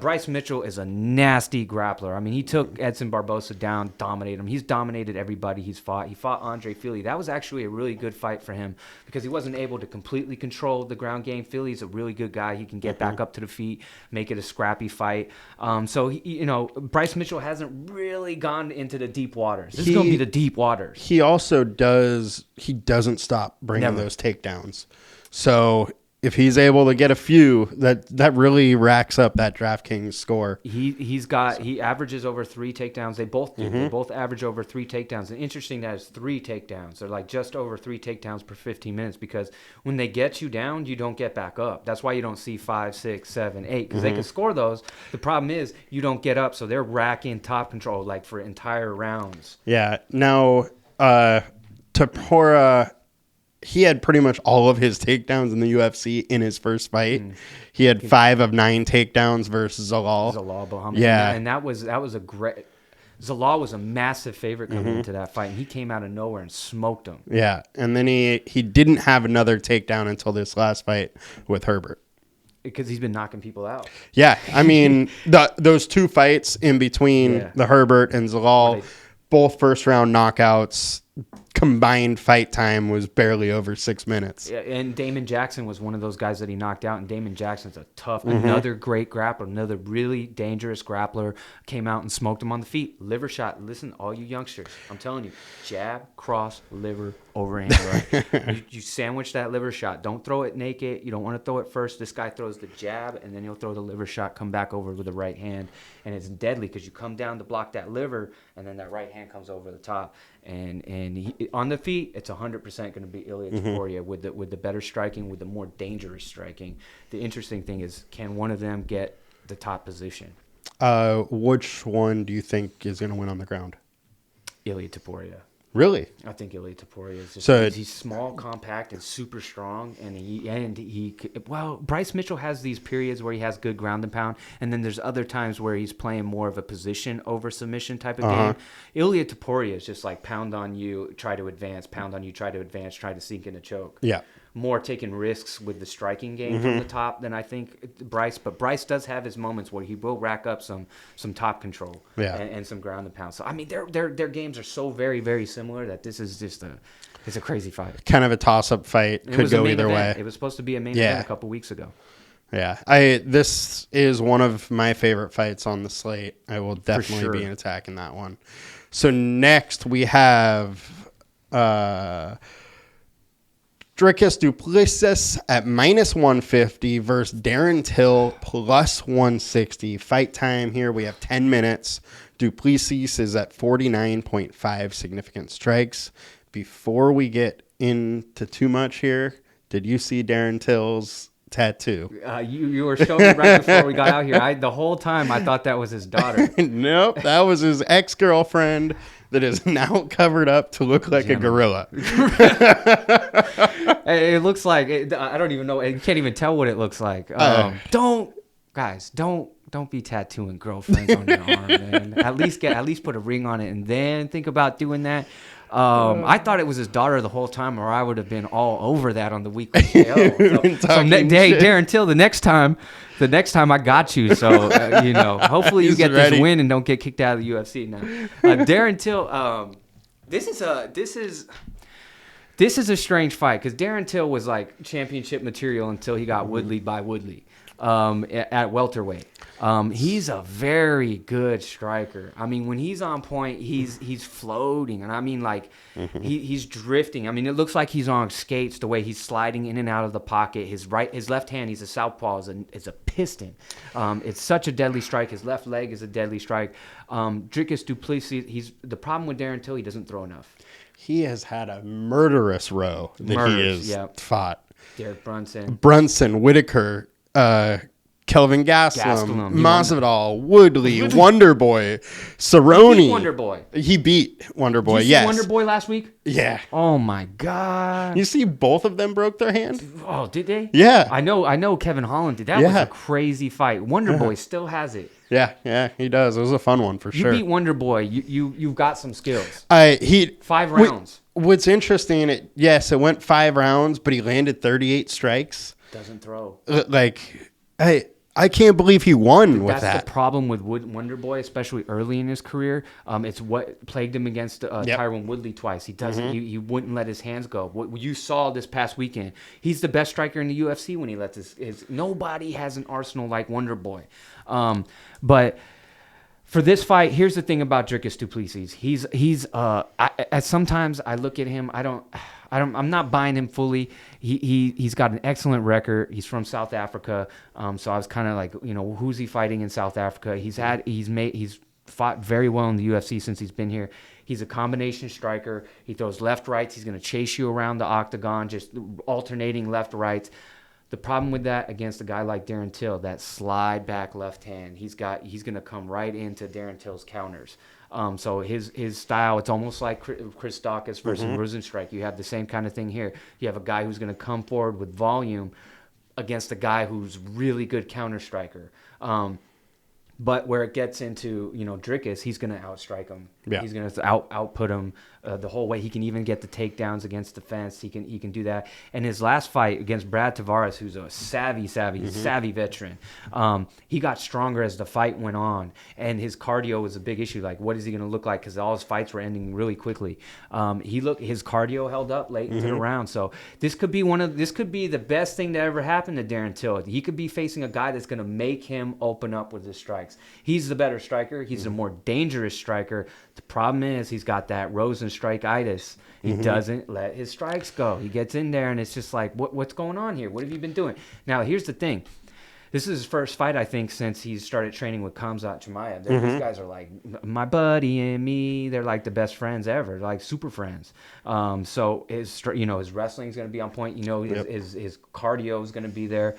Bryce Mitchell is a nasty grappler. I mean, he took Edson Barbosa down, dominated him. He's dominated everybody he's fought. He fought Andre Fili. That was actually a really good fight for him, because he wasn't able to completely control the ground game. Fili's a really good guy. He can get back up to the feet, make it a scrappy fight. Bryce Mitchell hasn't really gone into the deep waters. This is going to be the deep waters. He also doesn't stop bringing those takedowns. So if he's able to get a few, that really racks up that DraftKings score. He averages over 3 takedowns. They both do. They both average over 3 takedowns. And interesting that it's 3 takedowns. They're like just over 3 takedowns per 15 minutes because when they get you down, you don't get back up. That's why you don't see 5, 6, 7, 8 because they can score those. The problem is you don't get up, so they're racking top control like for entire rounds. Yeah. Now, Topuria, he had pretty much all of his takedowns in the UFC in his first fight. He had 5 of 9 takedowns versus Zalal. Błachowicz. Yeah. And that was a great... Zalal was a massive favorite coming into that fight, and he came out of nowhere and smoked him. Yeah, and then he didn't have another takedown until this last fight with Herbert. Because he's been knocking people out. Yeah, I mean, those 2 fights in between the Herbert and Zalal, both first-round knockouts. Combined fight time was barely over 6 minutes. Yeah, and Damon Jackson was one of those guys that he knocked out, and Damon Jackson's a tough, another great grappler, another really dangerous grappler, came out and smoked him on the feet. Liver shot. Listen, all you youngsters, I'm telling you, jab, cross, liver, overhand right. You sandwich that liver shot. Don't throw it naked. You don't want to throw it first. This guy throws the jab, and then he'll throw the liver shot, come back over with the right hand, and it's deadly because you come down to block that liver, and then that right hand comes over the top. And he, on the feet, it's 100% going to be Ilia Topuria with the better striking, with the more dangerous striking. The interesting thing is, can one of them get the top position? Which one do you think is going to win on the ground? Ilia Topuria. Really? I think Ilia Topuria is just he's small, compact, and super strong, Bryce Mitchell has these periods where he has good ground and pound, and then there's other times where he's playing more of a position over submission type of game. Ilia Topuria is just like pound on you, try to advance, pound on you, try to advance, try to sink in a choke. Yeah. More taking risks with the striking game from the top than I think Bryce. But Bryce does have his moments where he will rack up some top control and some ground and pound. So I mean, their games are so very, very similar that this is just it's a crazy fight. Kind of a toss-up fight. Could go either way. It was supposed to be a main event a couple weeks ago. Yeah, this is one of my favorite fights on the slate. I will definitely be attacking that one. So next we have Dricus du Plessis at -150 versus Darren Till +160. Fight time here. We have 10 minutes. Du Plessis is at 49.5 significant strikes. Before we get into too much here, did you see Darren Till's tattoo? You were showing me right before we got out here. The whole time I thought that was his daughter. Nope, that was his ex-girlfriend that is now covered up to look like a gorilla. It looks like I don't even know. You can't even tell what it looks like. Don't be tattooing girlfriends on your arm, man. At least put a ring on it and then think about doing that. I thought it was his daughter the whole time, or I would have been all over that on the weekly show. Darren Till, the next time I got you. So hopefully you get this win and don't get kicked out of the UFC now. Darren Till, this is a strange fight because Darren Till was like championship material until he got Woodleyed by Woodley at welterweight. He's a very good striker. I mean, when he's on point, he's floating, and I mean, like he's drifting. I mean, it looks like he's on skates the way he's sliding in and out of the pocket. His left hand, he's a southpaw, is a piston. It's such a deadly strike. His left leg is a deadly strike. Dricus du Plessis, the problem with Darren Till, he doesn't throw enough. He has had a murderous row that he has fought. Derek Brunson, Whitaker, Kelvin Gastelum, Masvidal, Woodley, Wonderboy, Cerrone. He beat Wonderboy. Did you see Wonderboy last week? Yeah. Oh my God. You see, both of them broke their hand. Oh, did they? Yeah. I know. Kevin Holland did. That was a crazy fight. Wonderboy still has it. Yeah, he does. It was a fun one for sure. You beat Wonderboy. You've got some skills. 5 rounds. What's interesting? It went 5 rounds, but he landed 38 strikes. Doesn't throw. I can't believe he won with That's that. the problem with Wonderboy, especially early in his career. It's what plagued him against Tyron Woodley twice. He doesn't. He wouldn't let his hands go. What you saw this past weekend, he's the best striker in the UFC when he lets his nobody has an arsenal like Wonderboy. But for this fight, here's the thing about Dricus du Plessis. Sometimes I look at him. I'm not buying him fully. He's got an excellent record. He's from South Africa. So I was kind of like, who's he fighting in South Africa? He's fought very well in the UFC since he's been here. He's a combination striker. He throws left, rights. He's going to chase you around the octagon, just alternating left, rights. The problem with that against a guy like Darren Till, that slide back left hand, he's going to come right into Darren Till's counters. So his style, it's almost like Chris Daukaus versus Rosenstrike. You have the same kind of thing here. You have a guy who's going to come forward with volume against a guy who's really good counter striker. But where it gets into, Dricus, he's going to outstrike him. Yeah. He's going to output him the whole way. He can even get the takedowns against the fence. He can do that. And his last fight against Brad Tavares, who's a savvy veteran, he got stronger as the fight went on. And his cardio was a big issue. Like, what is he going to look like? Because all his fights were ending really quickly. His cardio held up late into the round. So this could be the best thing that ever happened to Darren Till. He could be facing a guy that's going to make him open up with his strikes. He's the better striker. He's the more dangerous striker. The problem is he's got that Rosenstrike-itis. He doesn't let his strikes go. He gets in there, and it's just like, what's going on here? What have you been doing? Now, here's the thing. This is his first fight, I think, since he started training with Khamzat Chimaev. These guys are like my buddy and me. They're like the best friends ever, like super friends. So his wrestling is going to be on point. His cardio is going to be there.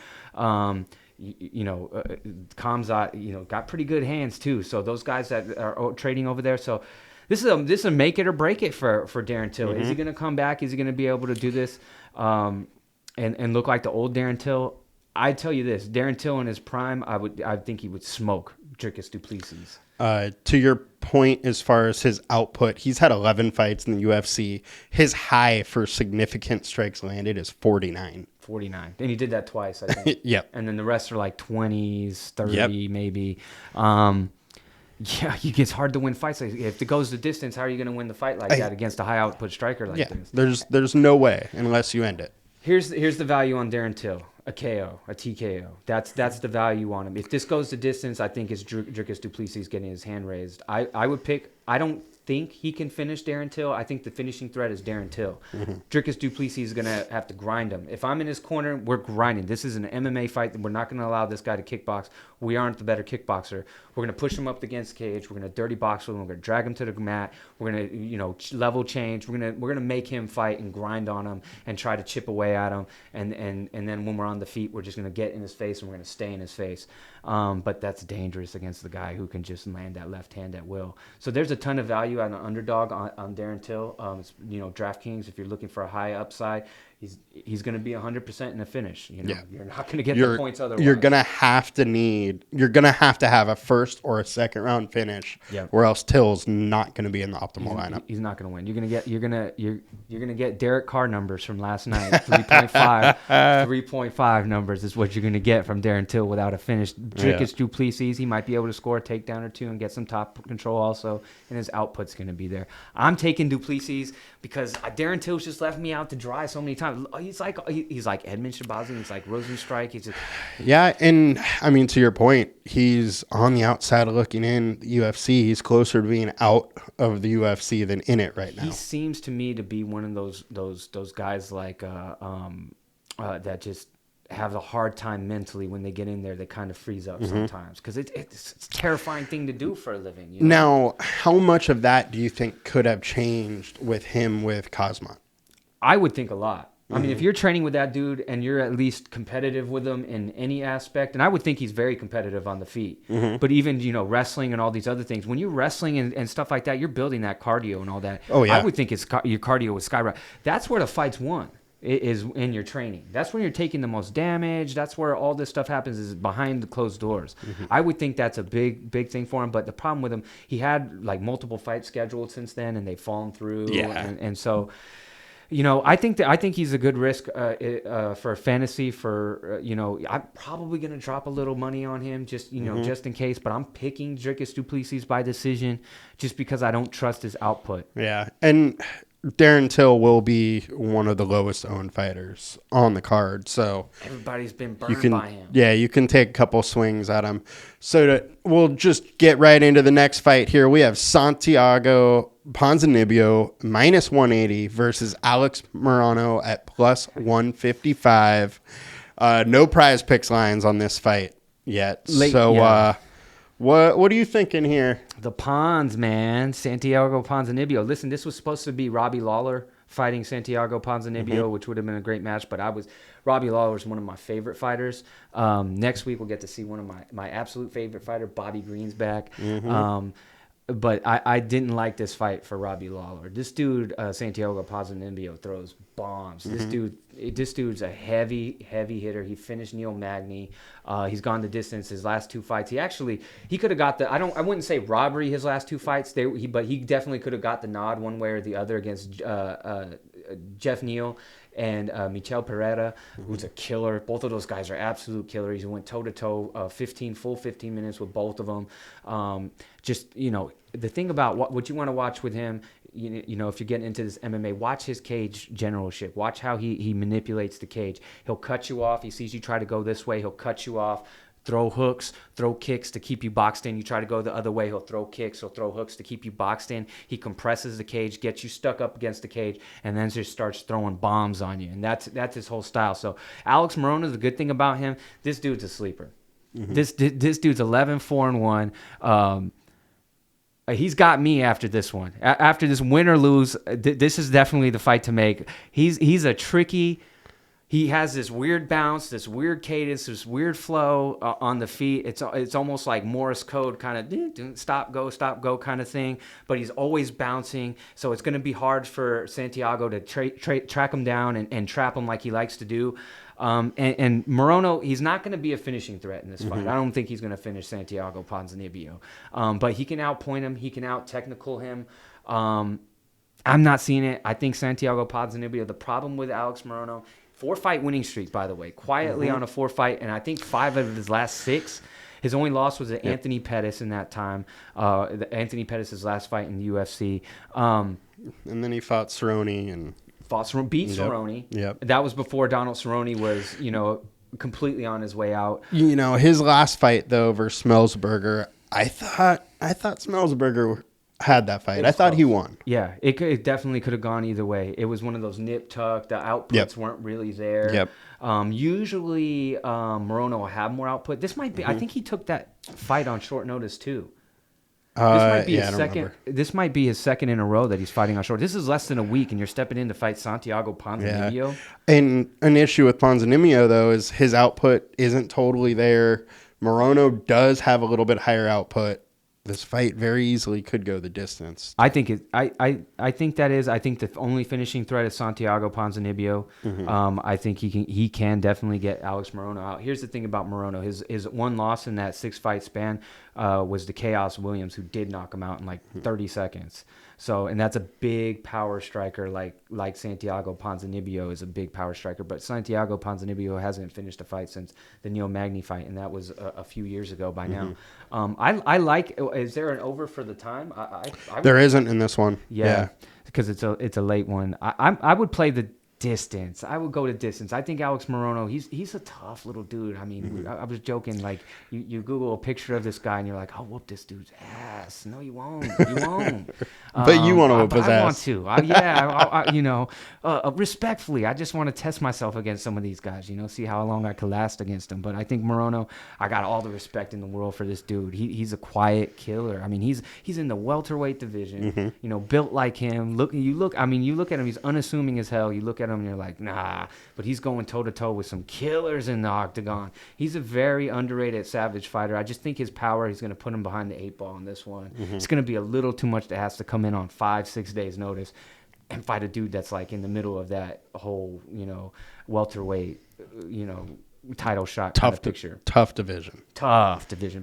Khamzat, got pretty good hands too. So those guys that are trading over there. So this is a make it or break it for Darren Till. Is he going to come back? Is he going to be able to do this and look like the old Darren Till? I tell you this, Darren Till in his prime, I think he would smoke Dricus du Plessis. To your point, as far as his output, he's had 11 fights in the UFC. His high for significant strikes landed is 49. 49. And he did that twice, I think. Yep. And then the rest are like 20s, 30 maybe. It's hard to win fights. If it goes the distance, how are you going to win the fight like that against a high output striker like this? There's no way unless you end it. Here's the value on Darren Till. A KO, a TKO. That's the value on him. If this goes the distance, I think it's Dricus du Plessis getting his hand raised. I would pick. I don't think he can finish Darren Till. I think the finishing threat is Darren Till. Dricus du Plessis is going to have to grind him. If I'm in his corner, we're grinding. This is an MMA fight. We're not going to allow this guy to kickbox. We aren't the better kickboxer. We're going to push him up against the cage. We're going to dirty box with him. We're going to drag him to the mat. We're going to level change. We're going to make him fight and grind on him and try to chip away at him. And then when we're on the feet, we're just going to get in his face and we're going to stay in his face. But that's dangerous against the guy who can just land that left hand at will. So there's a ton of value on an underdog on Darren Till. DraftKings, if you're looking for a high upside, he's going to be 100% in the finish. You're not going to get the points otherwise. You're going to have to have a first or a second round finish, or else Till's not going to be in the optimal lineup. He's not going to win. You're going to get Derek Carr numbers from last night. 3.5 numbers is what you're going to get from Darren Till without a finish. Dricus du Plessis, he might be able to score a takedown or two and get some top control also, and his output's going to be there. I'm taking du Plessis because Darren Till's just left me out to dry so many times. He's like Edmund Shabazi. He's like Rosenstrike. He's just... Yeah, and I mean, to your point, he's on the outside looking in the UFC. He's closer to being out of the UFC than in it right now. He seems to me to be one of those guys like that just have a hard time mentally when they get in there. They kind of freeze up sometimes because it's a terrifying thing to do for a living. Now, how much of that do you think could have changed with him with Khamzat? I would think a lot. I mean, if you're training with that dude and you're at least competitive with him in any aspect, and I would think he's very competitive on the feet, but even, wrestling and all these other things, when you're wrestling and stuff like that, you're building that cardio and all that. Oh, yeah. I would think your cardio was skyrocket. That's where the fight's won, is in your training. That's when you're taking the most damage. That's where all this stuff happens, is behind the closed doors. I would think that's a big, big thing for him. But the problem with him, he had like multiple fights scheduled since then, and they've fallen through. Yeah. And so... I think he's a good risk for fantasy. I'm probably gonna drop a little money on him just just in case. But I'm picking Dricus du Plessis by decision just because I don't trust his output. Yeah, and Darren Till will be one of the lowest owned fighters on the card, so everybody's been burned by him. Yeah, you can take a couple swings at him. So we'll just get right into the next fight here. We have Santiago Ponzinibbio minus 180 versus Alex Morono at plus 155. No prize picks lines on this fight yet. What are you thinking here? The Pons, man. Santiago Ponzinibbio. Listen, this was supposed to be Robbie Lawler fighting Santiago Ponzinibbio, which would have been a great match, but Robbie Lawler is one of my favorite fighters. Next week we'll get to see one of my absolute favorite fighter, Bobby Green's back. But I didn't like this fight for Robbie Lawler. This dude, Santiago Ponzinibbio, throws bombs. This dude's a heavy hitter. He finished Neil Magny. He's gone the distance his last two fights. He could have got I wouldn't say robbery his last two fights. But he definitely could have got the nod one way or the other against Jeff Neal and Michel Pereira, who's a killer. Both of those guys are absolute killers. He went toe-to-toe 15 minutes with both of them. The thing about what you want to watch with him, if you're getting into this MMA, watch his cage generalship. Watch how he manipulates the cage. He'll cut you off. He sees you try to go this way. He'll cut you off. Throw hooks, throw kicks to keep you boxed in. You try to go the other way, he'll throw kicks, he'll throw hooks to keep you boxed in. He compresses the cage, gets you stuck up against the cage, and then just starts throwing bombs on you. And that's his whole style. So Alex Morono, the good thing about him, this dude's a sleeper. This dude's 11-4-1. He's got me after this one. After this win or lose, this is definitely the fight to make. He's a tricky. He has this weird bounce, this weird cadence, this weird flow on the feet. It's almost like Morse code kind of stop, go kind of thing. But he's always bouncing, so it's going to be hard for Santiago to track him down and trap him like he likes to do. And Morono, he's not going to be a finishing threat in this fight. I don't think he's going to finish Santiago Ponzinibbio. But he can outpoint him. He can out-technical him. I'm not seeing it. I think Santiago Ponzinibbio, the problem with Alex Morono, 4-fight winning streak, by the way, quietly on a 4-fight, and I think 5 of his last 6. His only loss was to Anthony Pettis in that time. Anthony Pettis' last fight in the UFC. And then he fought Cerrone and beat Cerrone. Yep. That was before Donald Cerrone was, completely on his way out. His last fight though versus Smellsberger, I thought Smellsberger had that fight. I thought he won. Yeah, it definitely could have gone either way. It was one of those nip tuck. The outputs weren't really there. Yep. Usually, Morono will have more output. This might be. I think he took that fight on short notice too. This might be his second in a row that he's fighting on short. This is less than a week, and you're stepping in to fight Santiago Ponzinibbio. Yeah. And an issue with Ponzinibbio though is his output isn't totally there. Morono does have a little bit higher output. This fight very easily could go the distance. I think the only finishing threat is Santiago Ponzinibbio. I think he can definitely get Alex Morono out. Here's the thing about Morono: his one loss in that 6-fight span was to Chaos Williams, who did knock him out in like 30 seconds. So, and that's a big power striker, like Santiago Ponzinibbio is a big power striker. But Santiago Ponzinibbio hasn't finished a fight since the Neil Magny fight, and that was a few years ago by now. I like. Is there an over for the time? There isn't in this one. Yeah, because it's a late one. I would play the distance. I would go to distance. I think Alex Morono, he's a tough little dude. I mean, I was joking, like you Google a picture of this guy and you're like, I'll whoop this dude's ass. No, you won't. You won't. But you want to whoop his ass. I want to. Respectfully, I just want to test myself against some of these guys, see how long I could last against them. But I think Morono, I got all the respect in the world for this dude. He's a quiet killer. I mean, he's in the welterweight division, built like him. You look at him, he's unassuming as hell. You look at him and you're like, nah, but he's going toe-to-toe with some killers in the octagon. He's a very underrated savage fighter. I just think his power, he's going to put him behind the 8 ball in this one. It's going to be a little too much that has to come in on 5-6 days notice and fight a dude that's like in the middle of that whole, welterweight, title shot kind of picture. Tough division.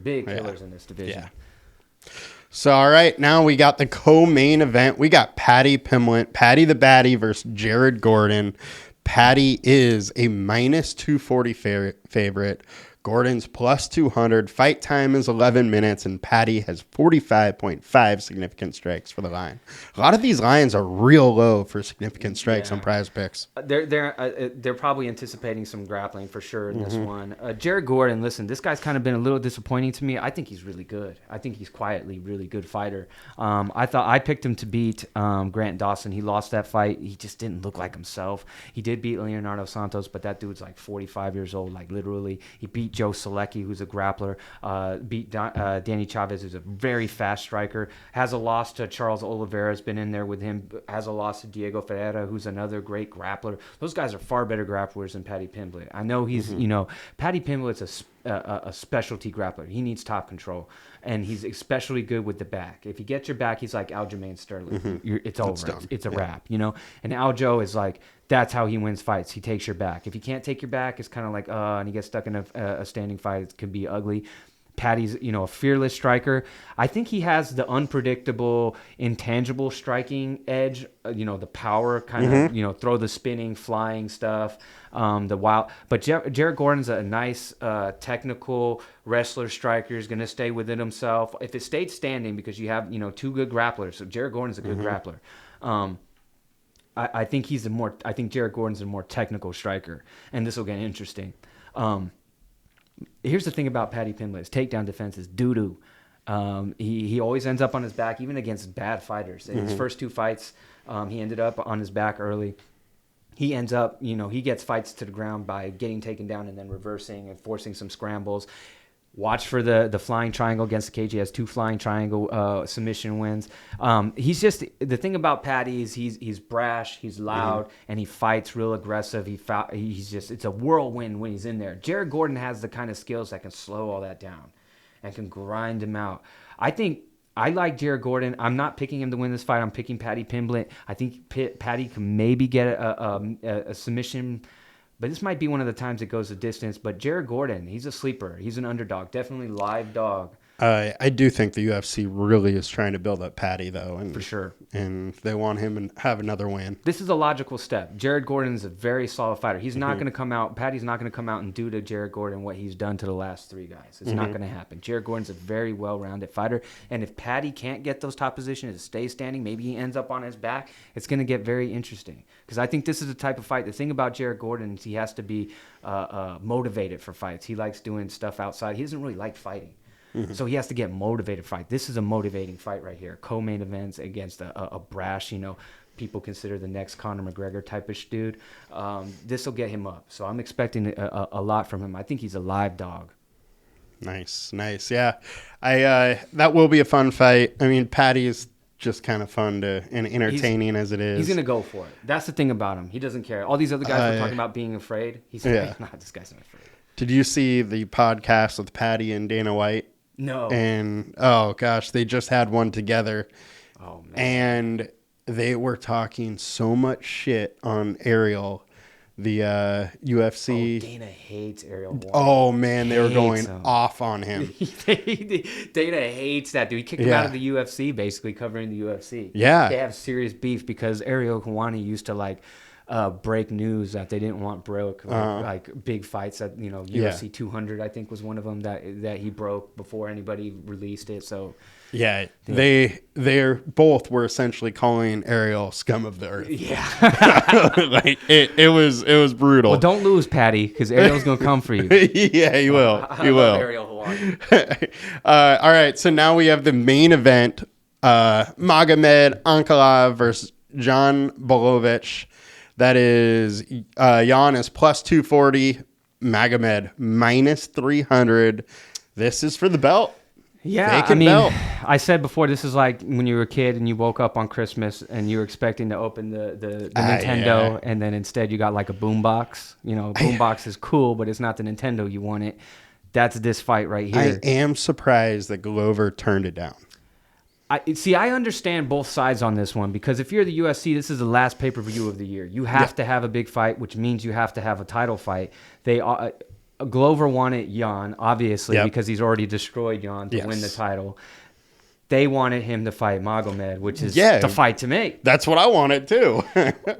Big killers in this division. Yeah. So, all right, now we got the co-main event. We got Paddy Pimblett, Paddy the Baddy versus Jared Gordon. Paddy is a minus 240 favorite. Gordon's plus 200. Fight time is 11 minutes, and Paddy has 45.5 significant strikes for the line. A lot of these lines are real low for significant strikes on Prize Picks. They're probably anticipating some grappling for sure in this one. Jared Gordon, listen, this guy's kind of been a little disappointing to me. I think he's really good. I think he's quietly really good fighter. I picked him to beat Grant Dawson. He lost that fight. He just didn't look like himself. He did beat Leonardo Santos, but that dude's like 45 years old, like literally. He beat Joe Selecki, who's a grappler, beat Danny Chavez, who's a very fast striker, has a loss to Charles Oliveira's been in there with him, has a loss to Diego Ferreira, who's another great grappler. Those guys are far better grapplers than Paddy Pimblett. I know he's, Paddy Pimblett's a specialty grappler. He needs top control, and he's especially good with the back. If he gets your back, he's like Aljamain Sterling. It's over. It's a wrap, And Aljo is like, that's how he wins fights. He takes your back. If he can't take your back, it's kind of like, and he gets stuck in a standing fight. It can be ugly. Paddy's, a fearless striker. I think he has the unpredictable, intangible striking edge. The power, kind of, throw the spinning, flying stuff. The wild, but Jared Gordon's a nice, technical wrestler striker. He's going to stay within himself. If it stayed standing, because you have, two good grapplers. So Jared Gordon's a good grappler. I think Jared Gordon's a more technical striker, and this will get interesting. Here's the thing about Paddy Pimblett: his takedown defense is doo-doo. He always ends up on his back, even against bad fighters. In his first two fights, he ended up on his back early. He ends up, he gets fights to the ground by getting taken down and then reversing and forcing some scrambles. Watch for the flying triangle against the cage. He has 2 flying triangle submission wins. He's just, the thing about Paddy is he's brash, he's loud, and he fights real aggressive. It's a whirlwind when he's in there. Jared Gordon has the kind of skills that can slow all that down and can grind him out. I like Jared Gordon. I'm not picking him to win this fight. I'm picking Paddy Pimblett. I think Paddy can maybe get a submission. But this might be one of the times it goes the distance. But Jared Gordon, he's a sleeper. He's an underdog. Definitely live dog. I do think the UFC really is trying to build up Paddy, though. And, for sure. And they want him to have another win. This is a logical step. Jared Gordon is a very solid fighter. He's not going to come out. Paddy's not going to come out and do to Jared Gordon what he's done to the last 3 guys. It's not going to happen. Jared Gordon's a very well-rounded fighter. And if Paddy can't get those top positions, stay standing, maybe he ends up on his back, it's going to get very interesting. Because I think this is the type of fight. The thing about Jared Gordon is he has to be motivated for fights. He likes doing stuff outside. He doesn't really like fighting. So he has to get motivated fight. This is a motivating fight right here. Co-main events against a brash, people consider the next Conor McGregor type-ish dude. This will get him up. So I'm expecting a lot from him. I think he's a live dog. Nice. Yeah. That will be a fun fight. I mean, Paddy is just kind of fun and entertaining as it is. He's going to go for it. That's the thing about him. He doesn't care. All these other guys were talking about being afraid. He's like, nah, this guy's not afraid. Did you see the podcast with Paddy and Dana White? No. And, oh, gosh, they just had one together. Oh, man. And they were talking so much shit on Ariel, the UFC. Oh, Dana hates Ariel Warren. Oh, man, they were going off on him. Dana hates that dude. He kicked him out of the UFC, basically, covering the UFC. Yeah. They have serious beef because Ariel Helwani used to, break news that they didn't want broke, like big fights that UFC 200 I think was one of them that he broke before anybody released it. So they're both were essentially calling Ariel scum of the earth. Yeah. it was brutal. Well, don't lose, Paddy, because Ariel's gonna come for you. Yeah, he will. I love Ariel Helwani. All right, so now we have the main event: Magomed Ankalaev versus Jan Blachowicz. That is, Jan is plus 240, Magomed minus 300. This is for the belt. Yeah, belt. I said before, this is like when you were a kid and you woke up on Christmas and you were expecting to open the Nintendo, and then instead you got like a boombox. Boombox is cool, but it's not the Nintendo you wanted. That's this fight right here. I am surprised that Glover turned it down. I understand both sides on this one, because if you're the UFC, this is the last pay-per-view of the year. You have to have a big fight, which means you have to have a title fight. Glover wanted Jan, obviously, because he's already destroyed Jan to win the title. they wanted him to fight Magomed, which is the fight to make. That's what I wanted too.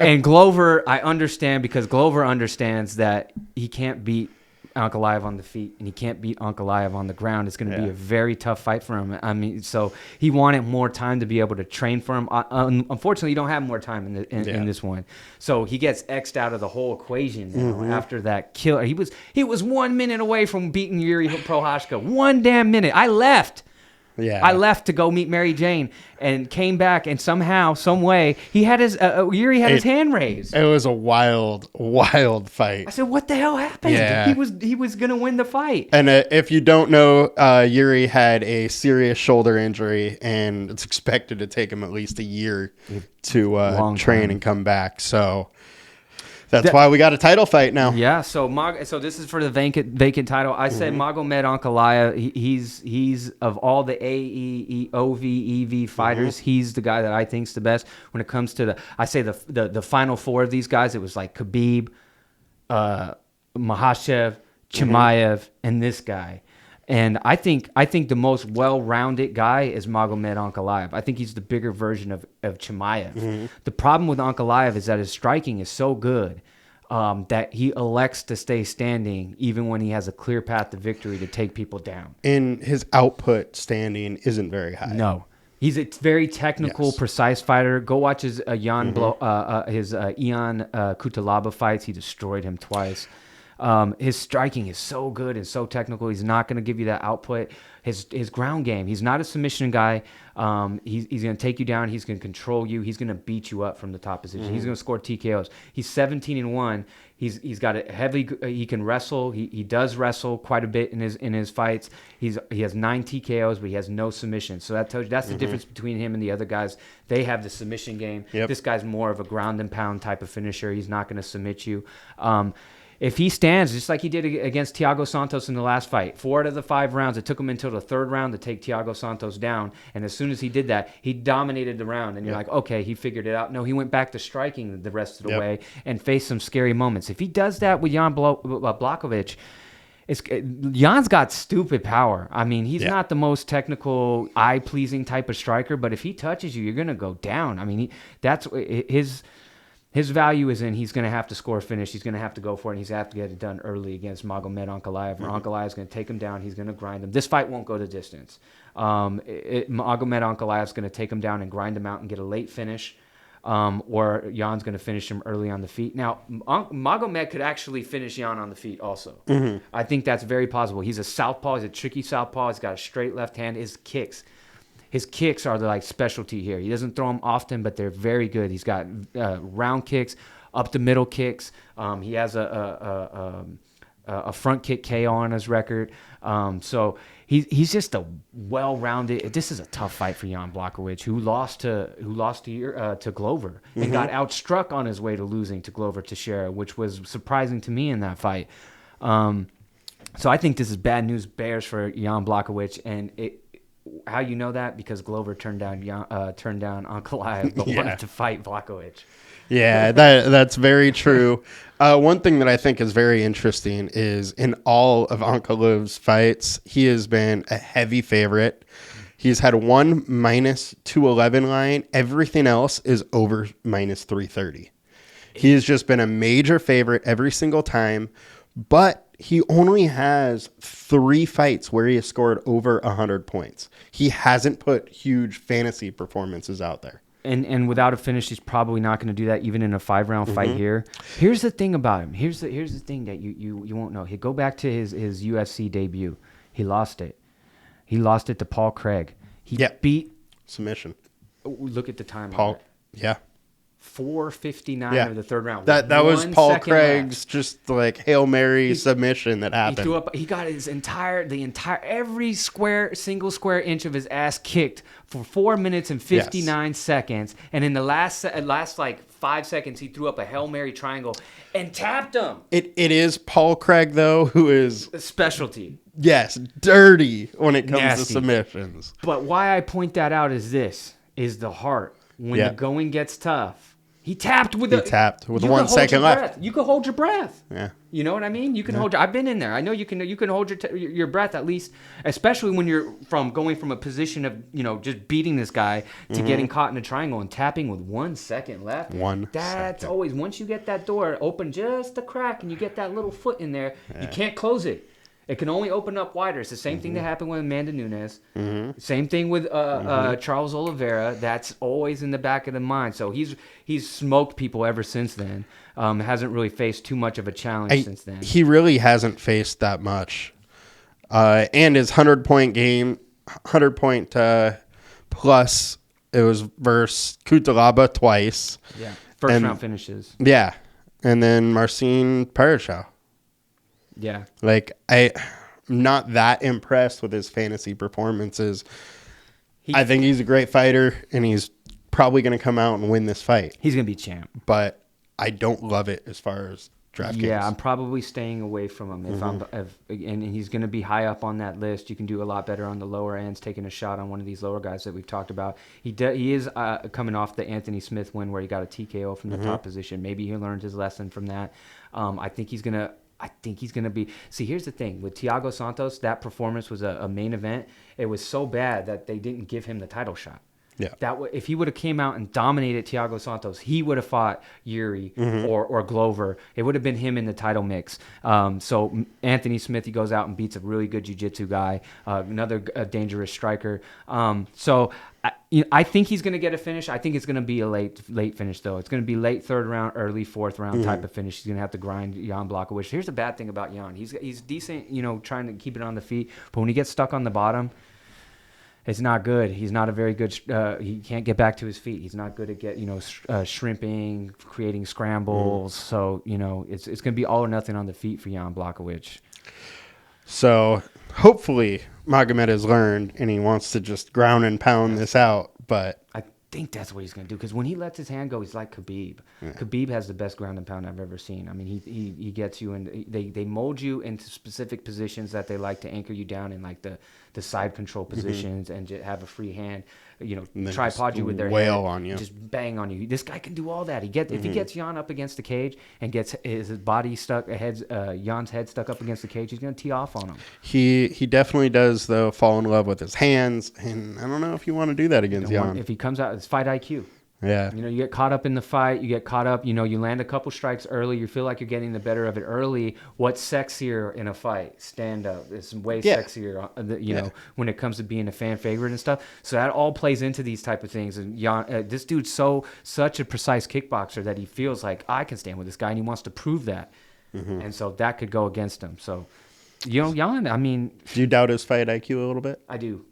And Glover, I understand, because Glover understands that he can't beat Ankalaev on the feet and he can't beat Ankalaev on the ground. It's going to be a very tough fight for him. I mean, so he wanted more time to be able to train for him. Unfortunately, you don't have more time in this one. So he gets X'd out of the whole equation now after that kill. He was 1 minute away from beating Yuri Prochazka. 1 damn minute. I left to go meet Mary Jane and came back, and somehow, some way, he had Yuri had his hand raised. It was a wild, wild fight. I said, "What the hell happened?" Yeah. He was gonna win the fight. And if you don't know, Yuri had a serious shoulder injury, and it's expected to take him at least a year to train and come back. So that's why we got a title fight now. Yeah, so this is for the vacant title. I said Magomed Ankalaev. He's of all the AE, OV, EV fighters, he's the guy that I think's the best when it comes to the final four of these guys. It was like Khabib, Makhachev, Chimaev, and this guy. And I think the most well-rounded guy is Magomed Ankalaev. I think he's the bigger version of Chimaev. The problem with Ankalaev is that his striking is so good that he elects to stay standing even when he has a clear path to victory to take people down. And his output standing isn't very high. No. He's a very technical, precise fighter. Go watch his Ian Kutalaba fights. He destroyed him twice. His striking is so good and so technical. He's not going to give you that output. His ground game, he's not a submission guy. He's going to take you down. He's going to control you. He's going to beat you up from the top position. He's going to score TKOs. He's 17-1. He's got a heavy. He can wrestle. He does wrestle quite a bit in his fights. He has 9 TKOs, but he has no submissions. So that tells you that's the difference between him and the other guys. They have the submission game. Yep. This guy's more of a ground and pound type of finisher. He's not going to submit you. If he stands, just like he did against Thiago Santos in the last fight, 4 out of the 5 rounds, it took him until the 3rd round to take Thiago Santos down. And as soon as he did that, he dominated the round. And you're like, okay, he figured it out. No, he went back to striking the rest of the way and faced some scary moments. If he does that with Jan Blachowicz, Jan's got stupid power. I mean, he's not the most technical, eye-pleasing type of striker, but if he touches you, you're going to go down. I mean, that's his value is in he's going to have to score a finish. He's going to have to go for it, and he's going to have to get it done early against Magomed Ankalaev. Ankalaev is going to take him down. He's going to grind him. This fight won't go the distance. Magomed Ankalaev is going to take him down and grind him out and get a late finish, or Jan's going to finish him early on the feet. Now, Magomed could actually finish Jan on the feet also. I think that's very possible. He's a southpaw. He's a tricky southpaw. He's got a straight left hand. His kicks are the specialty here. He doesn't throw them often, but they're very good. He's got round kicks, up the middle kicks. He has a front kick KO on his record. So he's just a well-rounded. This is a tough fight for Jan Blachowicz, who lost to Glover and got outstruck on his way to losing to Glover Teixeira, which was surprising to me in that fight. So I think this is bad news bears for Jan Blachowicz, and how you know that? Because Glover turned down Ankalaev, but wanted to fight Blachowicz. Yeah, that's very true. One thing that I think is very interesting is in all of Ankalaev's fights, he has been a heavy favorite. He's had one -211 line. Everything else is over -330. He has just been a major favorite every single time, but he only has 3 fights where he has scored over 100 points. He hasn't put huge fantasy performances out there. And without a finish, he's probably not going to do that even in a 5-round fight here. Here's the thing about him. Here's the thing that you won't know. He'd go back to his UFC debut. He lost it. He lost it to Paul Craig. He beat... Submission. Look at the time. Paul, 4:59 of the 3rd round. That was Paul Craig's just Hail Mary submission that happened. He got every single square inch of his ass kicked for 4 minutes and 59 seconds. And in the last 5 seconds, he threw up a Hail Mary triangle and tapped him. It is Paul Craig, though, who is... a specialty. Yes, dirty when it comes Nasty. to submissions. But why I point that out is the heart. When the going gets tough, He tapped with 1 second left. You could hold your breath. Yeah. You know what I mean? You can hold. I've been in there. I know you can hold your breath at least, especially when you're going from a position of just beating this guy to getting caught in a triangle and tapping with 1 second left. That's always, once you get that door open just a crack and you get that little foot in there, you can't close it. It can only open up wider. It's the same thing that happened with Amanda Nunes. Same thing with Charles Oliveira. That's always in the back of the mind. So he's smoked people ever since then. Hasn't really faced too much of a challenge since then. He really hasn't faced that much. And his 100-point game, 100-point plus, it was versus Kutalaba twice. Yeah, first round finishes. Yeah, and then Marcin Paraschau. Yeah. Like, I'm not that impressed with his fantasy performances. I think he's a great fighter, and he's probably going to come out and win this fight. He's going to be champ. But I don't love it as far as DraftKings. Yeah, I'm probably staying away from him. And he's going to be high up on that list. You can do a lot better on the lower ends, taking a shot on one of these lower guys that we've talked about. He is coming off the Anthony Smith win where he got a TKO from the top position. Maybe he learned his lesson from that. I think he's going to be... See, here's the thing. With Thiago Santos, that performance was a main event. It was so bad that they didn't give him the title shot. Yeah. If he would have came out and dominated Thiago Santos, he would have fought Yuri or Glover. It would have been him in the title mix. So Anthony Smith, he goes out and beats a really good jiu-jitsu guy, another dangerous striker. I think he's going to get a finish. I think it's going to be a late finish, though. It's going to be late third round, early fourth round type of finish. He's going to have to grind Jan Blachowicz. Here's the bad thing about Jan. He's decent, trying to keep it on the feet. But when he gets stuck on the bottom, it's not good. He's not a very good. He can't get back to his feet. He's not good at shrimping, creating scrambles. So it's going to be all or nothing on the feet for Jan Blachowicz. So hopefully Magomed has learned and he wants to just ground and pound this out. But I think that's what he's going to do, because when he lets his hand go, he's like Khabib. Yeah. Khabib has the best ground and pound I've ever seen. I mean, he gets you, and they mold you into specific positions that they like to anchor you down in, like the side control positions, and just have a free hand, tripod you with their wail hand, on you, just bang on you. This guy can do all that. If he gets Jan up against the cage and gets his body stuck, Jan's head stuck up against the cage, he's going to tee off on him. He definitely does, though, fall in love with his hands, and I don't know if you want to do that against Jan. If he comes out, it's fight IQ. Yeah. You get caught up in the fight. You get caught up. You land a couple strikes early. You feel like you're getting the better of it early. What's sexier in a fight? Stand up. It's way sexier, when it comes to being a fan favorite and stuff. So that all plays into these type of things. And this dude's such a precise kickboxer that he feels like, I can stand with this guy, and he wants to prove that. And so that could go against him. So, Jan, I mean... Do you doubt his fight IQ a little bit? I do.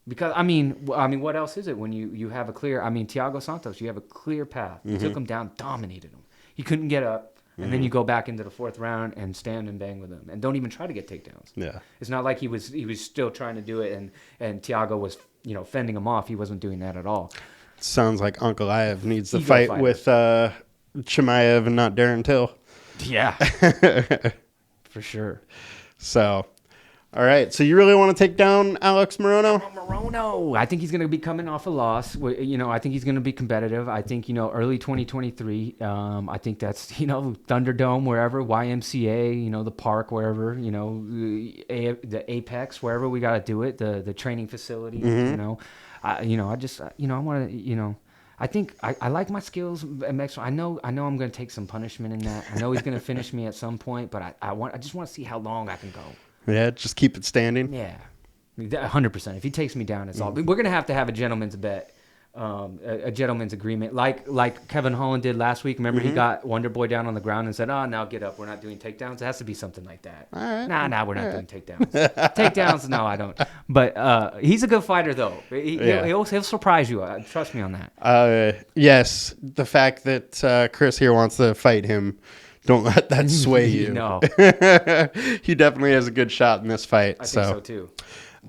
Because, I mean, what else is it when you have a clear... I mean, Thiago Santos, you have a clear path. You took him down, dominated him. He couldn't get up, and then you go back into the fourth round and stand and bang with him. And don't even try to get takedowns. Yeah. It's not like he was still trying to do it, and Thiago was, fending him off. He wasn't doing that at all. Sounds like Ankalaev needs to fight with Chimaev and not Darren Till. Yeah. For sure. So... All right, so you really want to take down Alex Morono? Morono, I think he's going to be coming off a loss. I think he's going to be competitive. I think, early 2023, I think that's, Thunderdome, wherever, YMCA, the park, wherever, the Apex, wherever we got to do it, the training facility, I want to, I think I like my skills. I know I'm going to take some punishment in that. I know he's going to finish me at some point, but I just want to see how long I can go. Yeah, just keep it standing. Yeah, 100%. If he takes me down, it's all. We're gonna have to have a gentleman's bet, a gentleman's agreement, like Kevin Holland did last week. Remember, he got Wonder Boy down on the ground and said, "Oh, now get up. We're not doing takedowns." It has to be something like that. All right. Nah, we're not doing takedowns. Takedowns, no, I don't. But he's a good fighter, though. He'll surprise you. Trust me on that. Yes, the fact that Chris here wants to fight him. Don't let that sway you. No. He definitely has a good shot in this fight. I think so too.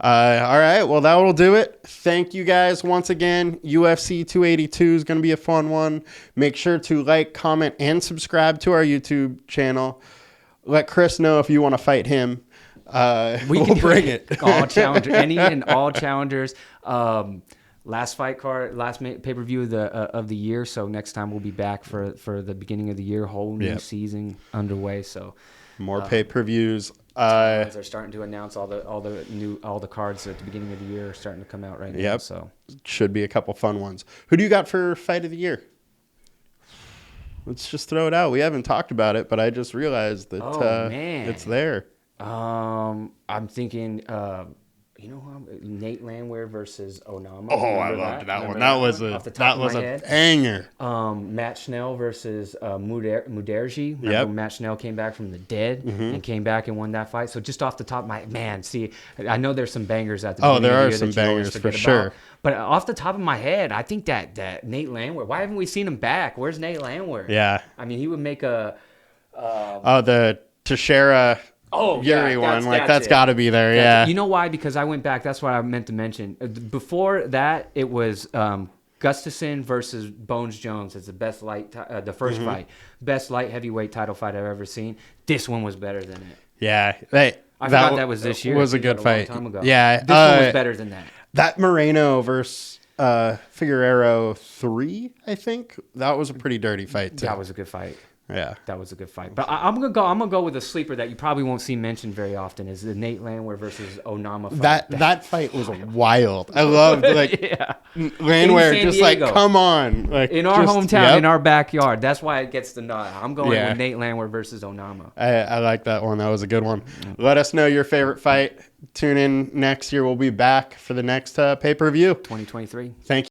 All right. Well, that will do it. Thank you guys once again. UFC 282 is going to be a fun one. Make sure to like, comment, and subscribe to our YouTube channel. Let Chris know if you want to fight him. We'll bring it. All challengers, any and all challengers. last fight card, last pay-per-view of the year. So next time we'll be back for the beginning of the year, whole new season underway. So more pay-per-views. They're starting to announce all the cards at the beginning of the year are starting to come out right now. So should be a couple fun ones. Who do you got for fight of the year? Let's just throw it out. We haven't talked about it, but I just realized that it's there. I'm thinking, Nate Landwehr versus Onama. Oh, I loved that one. That was a banger. Matt Schnell versus Muderji. Remember Matt Schnell came back from the dead and came back and won that fight. So just off the top of my see, I know there's some bangers at the beginning there of the are year some bangers for sure. But off the top of my head, I think that Nate Landwehr. Why haven't we seen him back? Where's Nate Landwehr? Yeah. I mean, he would make a. The Teixeira. Yuri one. That's got to be there. Yeah. You know why? Because I went back. That's what I meant to mention. Before that, it was Gustafsson versus Bones Jones. It's the best the first fight, best light heavyweight title fight I've ever seen. This one was better than it. Yeah. I forgot that was this year. Was a good fight. A long time ago. Yeah. This one was better than that. That Moreno versus Figueroa 3, I think that was a pretty dirty fight too. That was a good fight. Yeah, that was a good fight. But I'm gonna go with a sleeper that you probably won't see mentioned very often is the Nate Landwehr versus Onama fight. That fight was wild. I loved Landwehr just come on, in our hometown, in our backyard. That's why it gets the nod. I'm going with Nate Landwehr versus Onama. I like that one. That was a good one. Let us know your favorite fight. Tune in next year. We'll be back for the next pay-per-view. 2023. Thank you.